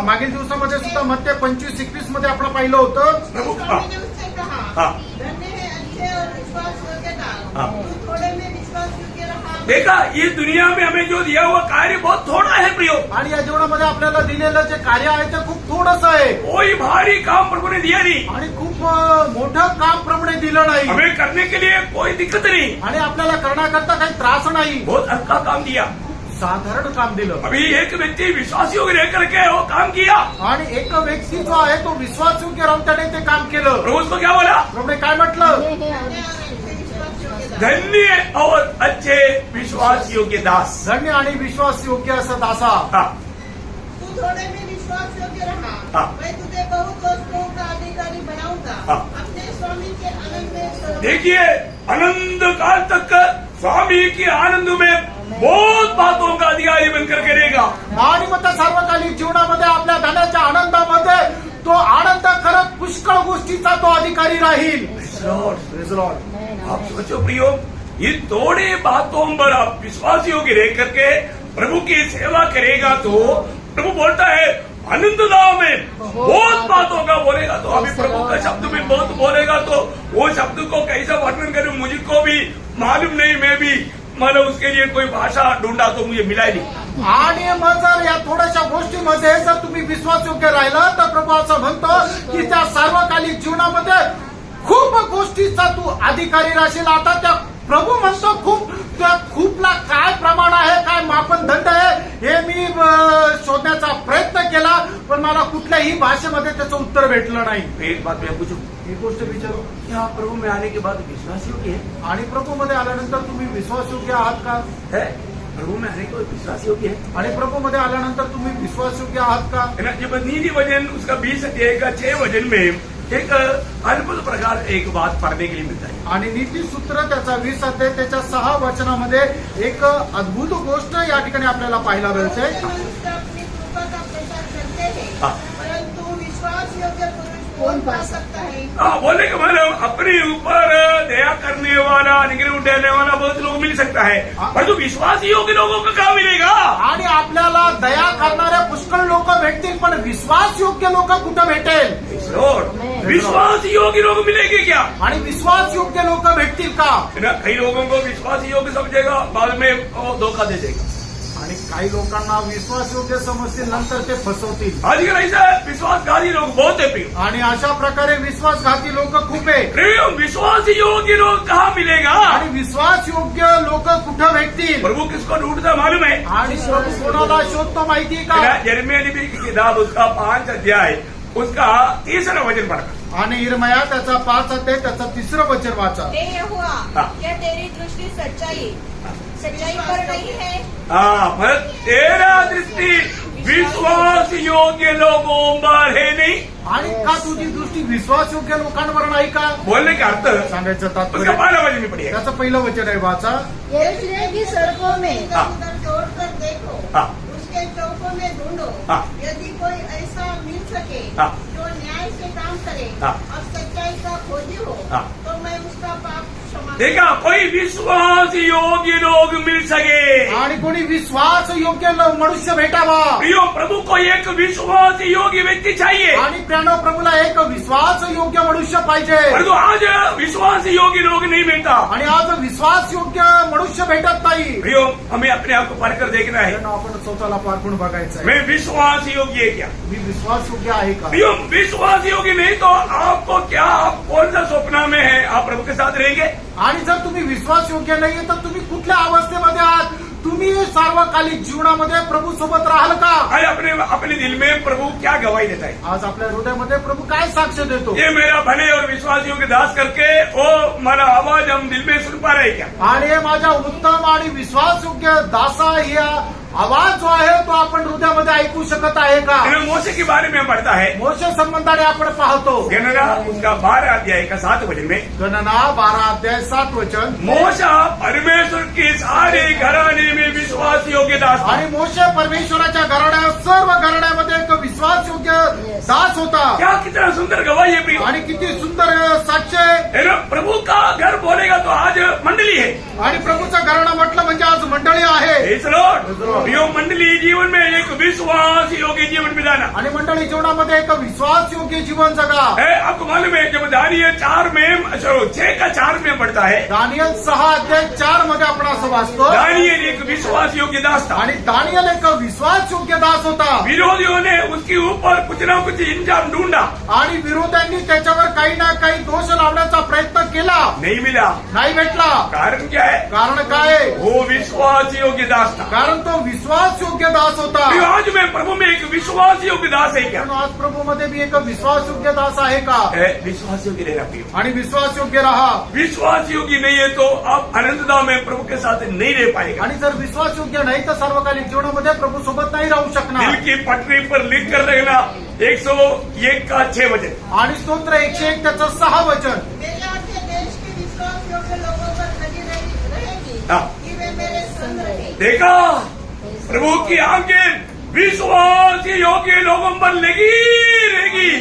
मागील दिवसामध्ये सुद्धा मध्ये 25-21 मध्ये आपण पाहिलं होतं. प्रभु स्वामी ने उससे कहा, हाँ। धन्य है अच्छे और विश्वास योग्य दास। हाँ। तू थोड़े में विश्वास योग्य रहा। देखा ये दुनिया में हमें जो दिया हुआ कार्य बहुत थोड़ा है प्रियो। आणि या जीवनामध्ये आपल्याला दिलेलं जे कार्य आहे ते खूप थोडंसं आहे. कोई भारी काम प्रभु ने दिया नहीं। आणि खूप मोठं काम प्रभूने दिलं नाही. हमें करने के लिए कोई दिक्कत नहीं। आणि आपल्याला करण्याकरता काही त्रास नाही. बहुत हल्का काम दिया। साधारण काम दिलं. अभी एक व्यक्ति विश्वास योग्य रह करके वो काम किया। आणि एक व्यक्ती जो आहे तो विश्वासयोग्य राहून त्याने ते काम केलं. प्रभु उसको क्या बोला? प्रभूने काय म्हटलं? धन्य है और धन्य और अच्छे विश्वास योग्य दास। धन्य और अच्छे विश्वास योग्य दास। धन्य आणि विश्वासयोग्य असं दासा. हाँ। तू थोड़े में विश्वास योग्य रहा, हाँ। मैं तुझे बहुत वस्तुओं का अधिकारी बनाऊंगा, हाँ। अपने स्वामी के आनंद में सरोवर- देखिए, अनंत काल तक स्वामी के आनंद में बहुत बातों का अधिकारी बनकर करेगा. आणि मग त्या सार्वकालिक जीवनामध्ये आपल्या धनाच्या आनंदामध्ये तो आनंद करत पुष्कळ गोष्टीचा तो अधिकारी राहील. Praise the Lord. आप सोचो प्रियो, ये थोड़े बातों पर आप विश्वास योग्य रह करके प्रभु की सेवा करेगा तो प्रभु बोलता है आनंददाव में बहुत बातों का बोलेगा. तो अभी प्रभु का शब्द में बहुत बोलेगा तो वो शब्द को कैसा वर्णन करूं मुझको भी मालूम नहीं. मैं भी मतलब उसके लिए कोई भाषा ढूंढा तो मुझे मिला ही नहीं. आणि मग जर या थोड्याशा गोष्टीमध्ये जर तुम्ही विश्वास योग्य राहिला तर प्रभू असं म्हणतो की त्या सार्वकालिक जीवनामध्ये खूप गोष्टीचा तू अधिकारी राहशील. आता त्या प्रभू म्हणतो त्या खूपला काय प्रमाण आहे, काय मापदंड आहे हे मी शोधण्याचा प्रयत्न केला, पण मला कुठल्याही भाषेमध्ये त्याचं उत्तर भेटलं नाही. एक बात मैं पूछूं, ही गोष्ट विचारू, क्या प्रभु में आने के बाद विश्वास योग्य है? आणि प्रभू मध्ये आल्यानंतर तुम्ही विश्वास योग्य आहात का? है प्रभु में आने के बाद विश्वास योग्य है? आणि प्रभू मध्ये आल्यानंतर तुम्ही विश्वास योग्य आहात का? है ना. जब नीति वचन उसका 20 अध्याय का 6 वचन में एक अद्भुत प्रकार एक बात पढ़ने के लिए मिलता है. आणि नीतीसूत्र त्याचा 20 अध्याय त्याच्या 6 वचनामध्ये एक अद्भुत गोष्ट या ठिकाणी आपल्याला पाहायला मिळते. मनुष्य अपनी कृपा का प्रचार करते हैं, हाँ. परंतु विश्वास योग्य पुरुष कौन पा सकता है? बोलने का मतलब अपने ऊपर दया करने वाला, निगरानी उठाने वाला बहुत लोग मिल सकता है, पर जो विश्वास योग्य लोगों को कहाँ मिलेगा? आणि आपल्याला दया करणारे पुष्कळ लोक भेटतील, पण विश्वास योग्य लोक कुठं भेटेल? लॉर्ड, विश्वास योग्य लोग मिलेंगे क्या? आणि विश्वास योग्य लोक भेटतील का? है ना. कई लोगों को विश्वास योग्य समझेगा, बाद में वो धोखा दे देगा. आणि काही लोकांना विश्वास योग्य समजतील, नंतर ते फसवतील. आजकल ऐसा विश्वासघाती लोग बहुत है प्रिय. आणि अशा प्रकारे विश्वासघाती लोक खूप आहे. प्रिय, विश्वास योग्य लोग कहाँ मिलेगा? आणि विश्वास योग्य लोक कुठं भेटतील? प्रभु किसको ढूंढता मालूम है? आणि प्रभु कोणाला शोधतो माहितीये का? यिर्मयाह नबी की किताब उसका 5 अध्याय उसका 3रा वचन पढ़ा. आणि इर्मया त्याचा 5 अध्याय त्याचा 3रं वचन वाचा. हे यहोवा, हाँ. क्या तेरी दृष्टि सच्चाई पर नहीं है? मतलब तेरा दृष्टि विश्वास योग्य लोगों पर है नहीं. आणि का तुझी दृष्टी विश्वास योग्य लोकांवर नाही का? बोलने का अर्थ सांगायचं उसका तात्पर्य 12 वचन में पढ़िएगा. त्याचं पहिलं वचन आहे वाचा. यरूशलेम की सड़कों में हाँ. उधर दौड़कर देखो, हाँ. उसके चौकों में ढूंढो, हाँ. यदि कोई ऐसा मिल सके हाँ. जो न्याय से काम करे हाँ. और सच्चाई का खोजी हो, हाँ. तो मैं उसका पाप क्षमा देखा, कोई विश्वास योग्य लोग मिल सके. आणि कोणी विश्वास योग्य मनुष्य भेटावा. प्रियो, प्रभु को एक विश्वास योग्य व्यक्ति चाहिए. आणि प्रणव प्रभूला एक विश्वास योग्य मनुष्य पाहिजे. परंतु आज विश्वास योग्य लोग नहीं मिलता. आणि आज विश्वास योग्य मनुष्य भेटत नाही. प्रियो, हमें अपने आप को परखकर देखना है. कारण आपण स्वतःला पारखून बघायचं आहे. मैं विश्वास योग्य है क्या? मी विश्वास योग्य आहे का? प्रियो, विश्वास योग्य नहीं तो आपको क्या, आप कौन सा स्वप्न में है? आप प्रभु के साथ रहेंगे? आणि जर तुम्ही विश्वास योग्य नाहीये तर तुम्ही कुठल्या अवस्थेमध्ये आहात? तुम्ही सार्वकालिक जीवनामध्ये प्रभू सोबत राहाल का? आज अपने अपने दिल में प्रभु क्या गवाही देता है? आज आपल्या हृदयामध्ये प्रभू काय साक्ष देतो? ये मेरा भले और विश्वास योग्य दास करके वो हमारा आवाज हम दिल में सुन पा रहे हैं क्या? आणि हे माझ्या उत्तम आणि विश्वास योग्य दासा या आवाज जो आहे तो आपण हृदयामध्ये ऐकू शकत आहे का? इन्हें मोसे के बारे में पढ़ता है. मोशे संबंधाने आपण पाहतो. गणना उसका 12 अध्याय का 7 वचन में गणना 12 अध्याय 7 वचन. मोशा परमेश्वर के सारे घराने में विश्वास योग्य दास था. आणि मोशे परमेश्वराच्या घराण्यात सर्व घराण्यामध्ये एक विश्वास योग्य दास होता. क्या कितना सुंदर गवाही है प्रियो. आणि किती सुंदर साक्ष आहे. है ना. प्रभु का घर बोलेगा तो आज मंडली है. आणि प्रभूचं घराणं म्हटलं म्हणजे आज मंडळी आहे. Praise the Lord. प्रियो, मंडली जीवन में एक विश्वास योग्य जीवन बिताना आणि मंडळी जीवनामध्ये एक विश्वास योग्य जीवन जगा. है. आपको मालूम है जब दानियल 4 में 6 का 4 में पढ़ता है, दानियल 6 अध्याय 4 मध्ये आपण असं वाचतो. दानियल एक विश्वास योग्य दास था. आणि दानियल एक विश्वास योग्य दास होता. विरोधियों ने उसके ऊपर कुछ ना कुछ इंजाम ढूंढा, आणि विरोध्यांनी त्याच्यावर काही ना काही दोष लावण्याचा प्रयत्न केला, नहीं मिला. नाही भेटला. कारण क्या है? कारण काय? वो विश्वास योग्य दास था. कारण तो विश्वास योग्य दास होता. प्रियो, आज मैं प्रभु में एक विश्वास योग्य दास है क्या? पण आज प्रभु मध्ये मी एक विश्वास योग्य दास आहे का? विश्वास योग्य रहना प्रियो. आणि विश्वास योग्य राहा. विश्वास योग्य नहीं है तो आप आनंददा में प्रभु के साथ नहीं रह पाएगा. आणि जर विश्वास योग्य नाही तर सार्वकालिक जीवनामध्ये प्रभु सोबत नाही राहू दिल शकणार. की पटरी पर लिख कर रखना 101 का 6 वचन. आणि स्तोत्र 101 त्याचं 6 वचन. मेरे आपके देश के विश्वास योग्य लोगों पर लगी रहेगी हाँ. कि वे मेरे संग रहे. देखा, प्रभु की आंखें विश्वास योग्य लोगों पर लगी रहेगी,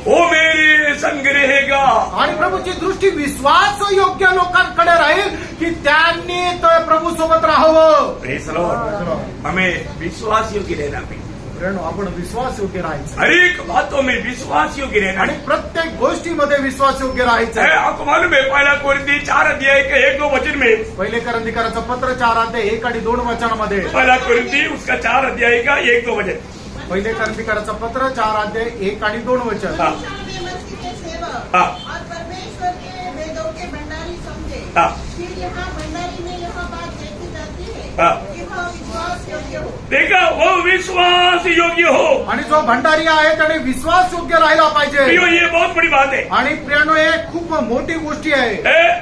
वो मेरे संग रहेगा. आणि प्रभूची दृष्टी विश्वास योग्य लोकांकडे राहील की त्यांनी तर प्रभू सोबत राहावं. Praise the Lord. हमें विश्वास योग्य रहना प्रिय. मित्रांनो, आपण विश्वास योग्य राहायचं हर एक बातों में विश्वास योग्य रहना आणि प्रत्येक गोष्टीमध्ये विश्वास योग्य राहायचं. है. आपको मालूम है, पहला कोरिन्थी 4 अध्याय के 1-2 वचन में, पहिले करंदीकराचं पत्र 4 अध्याय 1 आणि 2 वचनामध्ये, पहला कोरिन्थी उसका 4 अध्याय का 1-2 वचन. पहिले करंदीकराचं पत्र 4 अध्याय 1 आणि 2 वचन. हाँ. में मसीह के सेवक हाँ. और परमेश्वर के वेदों के भंडारी समझे. हाँ. फिर यहाँ भंडारी में यह बात देखी जाती है हाँ. कि वह विश्वास योग्य हो. देखा, वो विश्वास योग्य हो. आणि जो भंडारी आहे त्याने विश्वास योग्य राहिला पाहिजे. प्रियो, ये बहुत बड़ी बात है. आणि प्रियानो, हे खूप मोठी गोष्टी आहे.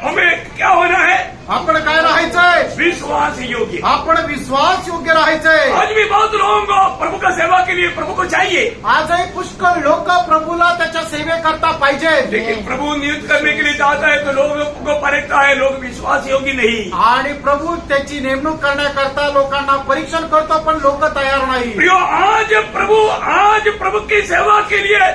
हमें क्या होना है? आपण काय राहायचंय? विश्वास योग्य. आपण विश्वास योग्य राहायचंय. आज भी बहुत लोगों को प्रभु का सेवा के लिए प्रभु को चाहिए, आजही पुष्कळ लोक प्रभूला त्याच्या सेवेकरता पाहिजे. लेकिन प्रभु नियुक्त करने के लिए चाहता है तो लोगों को परखता है, लोग विश्वास योग्य नहीं. आणि प्रभू त्याची नेमणूक करण्याकरता लोकांना परीक्षण करतो, पण लोक तयार नाही. प्रियो, आज प्रभु की सेवा के लिए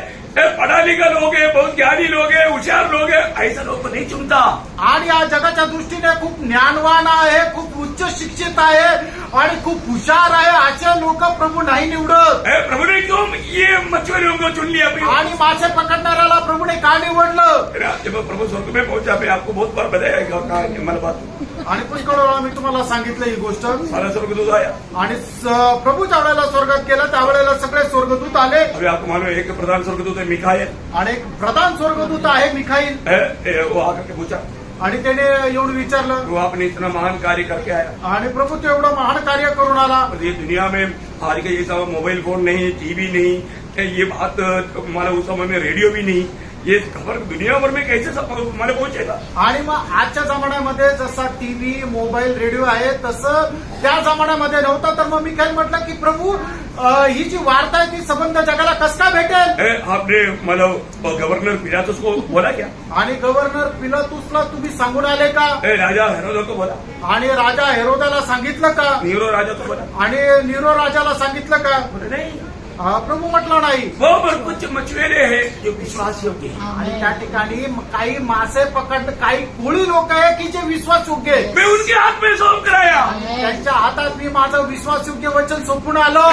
पढ़ा लिखा लोग है, बहुत ज्ञानी लोग है, होशियार लोग है, ऐसा लोग को नहीं चुनता. आणि या जगाच्या दृष्टीने खूप ज्ञानवान आहे, खूप उच्च शिक्षित आहे आणि खूप हुशार आहे असे लोक प्रभू नाही निवडत. प्रभु ने क्यों ये मछुआरों को चुन लिया? प्रियो, आणि मासे पकडणाऱ्याला प्रभूने का निवडलं? जब प्रभु स्वर्ग में पहुंचा, मैं आपको बहुत बार बताया मला बात. आणि पुष्कळ वेळा मी तुम्हाला सांगितलं ही गोष्ट. सारा स्वर्गदूत आया. आणि प्रभू ज्या वेळेला स्वर्गात गेला त्यावेळेला सगळे स्वर्गदूत आले. अभी आपको मालूम है, एक प्रधान स्वर्गदूत है मिखाएल. आणि एक प्रधान स्वर्गदूत आहे मिखाईल. वो आकर के पूछा, आणि त्याने येऊन विचारलं, वो आपने इतना महान कार्य करके आया, आणि प्रभू तो एवढं महान कार्य करून आला. और ये दुनिया में आज के ये सब मोबाइल फोन नहीं, टीवी नहीं, ये बात हमारा उस समय में रेडियो भी नहीं, ये खबर दुनिया भर में कैसे सब मला पहुंचेगा? आणि मग आजच्या जमान्यामध्ये जसा टीव्ही, मोबाईल, रेडिओ आहे तसं त्या जमान्यामध्ये नव्हता. तर मग मी काय म्हटलं की प्रभू, ही जी वार्ता आहे ती संबंध जगाला कस काय भेटेल? आपने मतलब गवर्नर पिलातुस को बोला क्या? आणि गव्हर्नर पिलातुसला तुम्ही सांगून आले का? राजा हेरोदा को बोला? आणि राजा हेरोदाला सांगितलं का? नीरो राजा को बोला? आणि नीरो राजाला सांगितलं का? बोले नहीं. प्रभू म्हटलं नाही. वो पर कुछ मछुआरे हैं जो विश्वास योग्य है. आणि त्या ठिकाणी काही मासे काही कोळी लोक आहे की जे विश्वास योग्य आहे. मैं उनके हाथ में सौंप कराया. त्यांच्या हातात मी माझं विश्वास योग्य वचन सोपून आलो.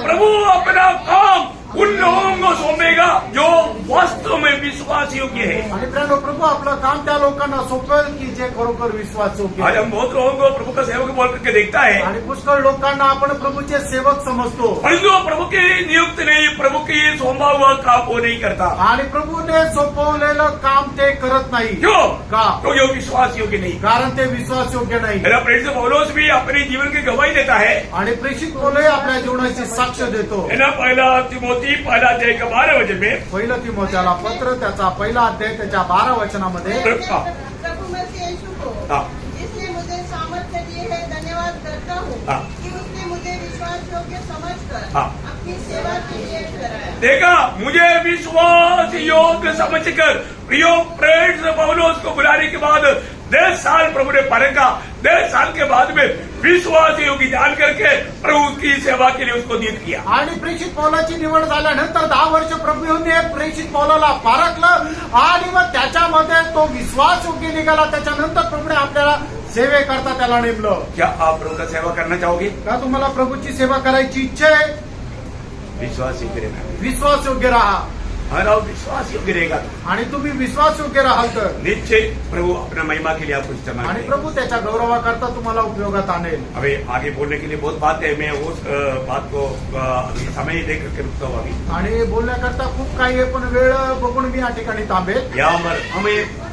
प्रभु अपना काम उन लोगों को सौंपेगा जो वास्तव में विश्वास योग्य है. आणि प्रभू आपलं काम त्या लोकांना सोपेल की जे खरोखर विश्वास योग्य आज आहे. हम बहुत लोगों को प्रभु का सेवक बोल करके देखता है, आणि पुष्कळ लोकांना आपण प्रभूचे सेवक समजतो. परंतु प्रभु की नियुक्त नहीं, प्रभु की सौंपा हुआ काम वो नहीं करता. आणि प्रभूने सोपवलेलं काम ते करत नाही. क्यों? का? क्योंकि वो विश्वास योग्य नहीं. कारण ते विश्वास योग्य नाही. मेरा प्रेरित पौलुस भी अपने जीवन की गवाही देता है. आणि प्रेषित पौलुस आपल्या जीवनाची साक्ष देतो. है ना, पहला तिमोथी पहला अध्याय का 12 वचन में, पहिलं तिमोथेला पत्र त्याचा पहिला अध्याय त्याच्या 12 वचनामध्ये, प्रभु मसीह यीशु को हाँ. जिसने मुझे सामर्थ्य दिए है धन्यवाद करता हूँ हाँ. कि उसने मुझे विश्वास योग्य समझकर हाँ. अपनी सेवा के लिए ठहराया. देखा, मुझे विश्वास योग्य समझकर प्रियो प्रेरित पौलुस को बुलाने के बाद 10 साल प्रभु ने परखा. 10 साल के बाद में विश्वास योग्य जान करके प्रभु की सेवा के लिए उसको नियुक्त किया. आणि प्रेषित पौलाची निवड झाल्यानंतर 10 वर्ष प्रभूने प्रेषित पौलाला पारखलं आणि मग त्याच्यामध्ये तो विश्वास योग्य निघाला. त्याच्यानंतर प्रभूने आपल्याला सेवेकरता त्याला नेमलं. क्या आप प्रभु का सेवा करना चाहोगे? का तुम्हाला प्रभूची सेवा करायची इच्छा आहे? विश्वास योग्य रहना. विश्वास योग्य राहा. और आप विश्वास योग्य रहेगा तो आणि तुम्ही विश्वास योग्य राहाल तर निश्चय प्रभु अपना महिमा के लिए आपको इस्तेमाल आणि करेगा। प्रभू त्याच्या गौरवाकरता तुम्हाला उपयोगात आणेल। अभी आगे बोलने के लिए बहुत बात है, मैं उस बात को अभी समय देख करके रुकता हूँ अभी। आणि बोलण्याकरता खूप काही आहे, पण वेळ बघून मी या ठिकाणी थांबेल। यहाँ पर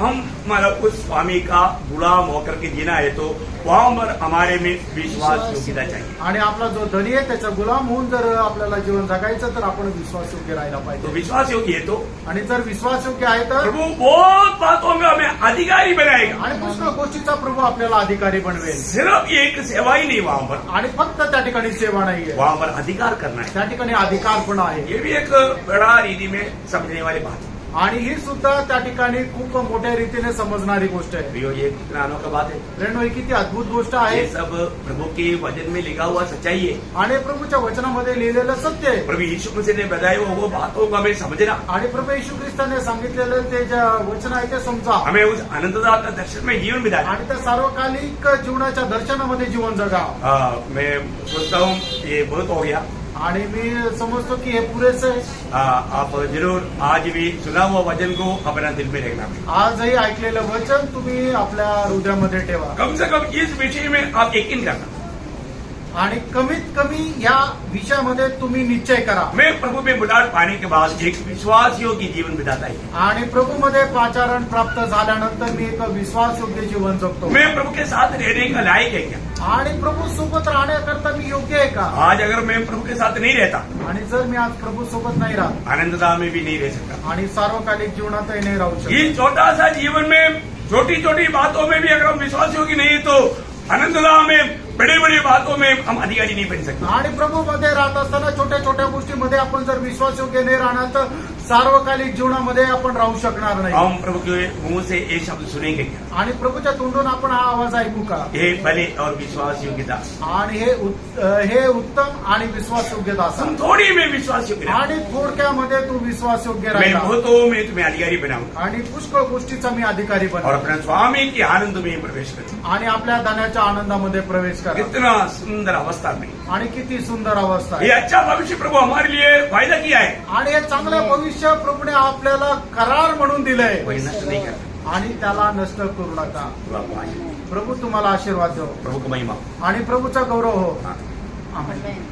हमारा उस स्वामी का गुलाम होकर के जीना है तो वहां पर हमारे में विश्वास योग्यता चाहिए। आणि आपला जो धनी आहे त्याचा गुलाम होऊन जर आपल्याला जीवन जगायचं तर आपण विश्वास योग्य राहायला तो पाहिजे। विश्वास योग्य है तो आणि जर विश्वास योग्य आहे तर प्रभु बहुत बातों में हमें अधिकारी बनाएगा। आणि पुष्कळ गोष्टीचा प्रभू आपल्याला अधिकारी बनवेल। सिर्फ एक सेवा ही नहीं वहां पर, आणि फक्त त्या ठिकाणी सेवा नाहीये, वहां पर अधिकार करना है। त्या ठिकाणी अधिकार पण आहे। ये भी एक बड़ा रीति में समझने वाली बात है। आणि ही सुद्धा त्या ठिकाणी खूप मोठ्या रीतीने समजणारी गोष्ट आहे। प्रियो, ये कितना अनोखा बात है। फ्रेंड, ही किती अद्भुत गोष्ट आहे। ये सब प्रभु के वचन में लिखा हुआ सच्चाई है। आणि प्रभूच्या वचनामध्ये लिहिलेलं सत्य आहे। प्रभु यीशु मसीह ने बताया वो बातों को हमें समझना, आणि प्रभू येशू ख्रिस्ताने सांगितलेलं ते जे वचन आहे ते समजा हमें उस आनंददायक का दर्शन में जीवन बिताना। आणि त्या सार्वकालिक जीवनाच्या दर्शनामध्ये जीवन जगा। मैं सोचता हूँ ये बहुत हो गया। आणि मी समजतो की हे पुरेसे आहे। आप जरूर आज भी सुना हुआ वचन को अपना दिल में रखना। आजही ऐकलेलं वचन तुम्ही आपल्या हृदयामध्ये ठेवा कम से कम इस विषय में आप यकीन करना, आणि कमीत कमी या विषयामध्ये तुम्ही निश्चय करा। मैं प्रभु में बुलाहट पाने के बाद एक विश्वास योग्य जीवन बिताता है। आणि प्रभूमध्ये पाचारण प्राप्त झाल्यानंतर मी एक विश्वास योग्य जीवन जगतो। मैं प्रभु के साथ रहने का लायक है क्या? आणि प्रभू सोबत राहण्याकरता मी योग्य आहे का? आज अगर मैं प्रभु के साथ नहीं रहता, आणि जर मी आज प्रभू सोबत नाही राहत आनंदता में भी नहीं रह सकता। आणि सार्वकालिक जीवनातही नाही राहू शकत। इस छोटा सा जीवन में छोटी छोटी बातों में भी अगर हम विश्वास योग्य नहीं है तो आनंदता में बड़ी बड़ी बातों में हम अधिकारी नहीं बन सकते। आणि प्रभूमध्ये राहत असताना छोट्या छोट्या गोष्टीमध्ये आपण जर विश्वास योग्य नाही राहणार तर सार्वकालिक जीवनामध्ये आपण राहू शकणार नाही। हम प्रभु के मुंह से ये शब्द सुनेंगे क्या? आणि प्रभूच्या तोंडून आपण हा आवाज ऐकू का? हे भले और विश्वास योग्यता, आणि हे उत्तम आणि विश्वास योग्यता असा। तुम थोड़ी में विश्वास योग्य रहो। आणि थोडक्यामध्ये तू विश्वास योग्य मैं राहिला बहुतों में तुम्हें अधिकारी बनाऊंगा आणि पुष्कळ गोष्टीचा मी अधिकारी और बनतो अपना स्वामी के आनंद में प्रवेश करूंगा। आणि आपल्या धनाच्या आनंदामध्ये प्रवेश करा। कितना सुंदर अवस्था में आणि किती सुंदर अवस्था ये आहे। अच्छा भविष्य प्रभु हमारे लिए वायदा किया है, आणि हे चांगलं भविष्य प्रभूने आपल्याला करार म्हणून दिलंय कोई नष्ट नहीं करता। आणि त्याला नष्ट करू नका। प्रभु आपको आशीर्वाद दे। प्रभू तुम्हाला आशीर्वाद देव प्रभु को महिमा। आणि प्रभूचा गौरव हो। हाँ। आमेन। आमेन।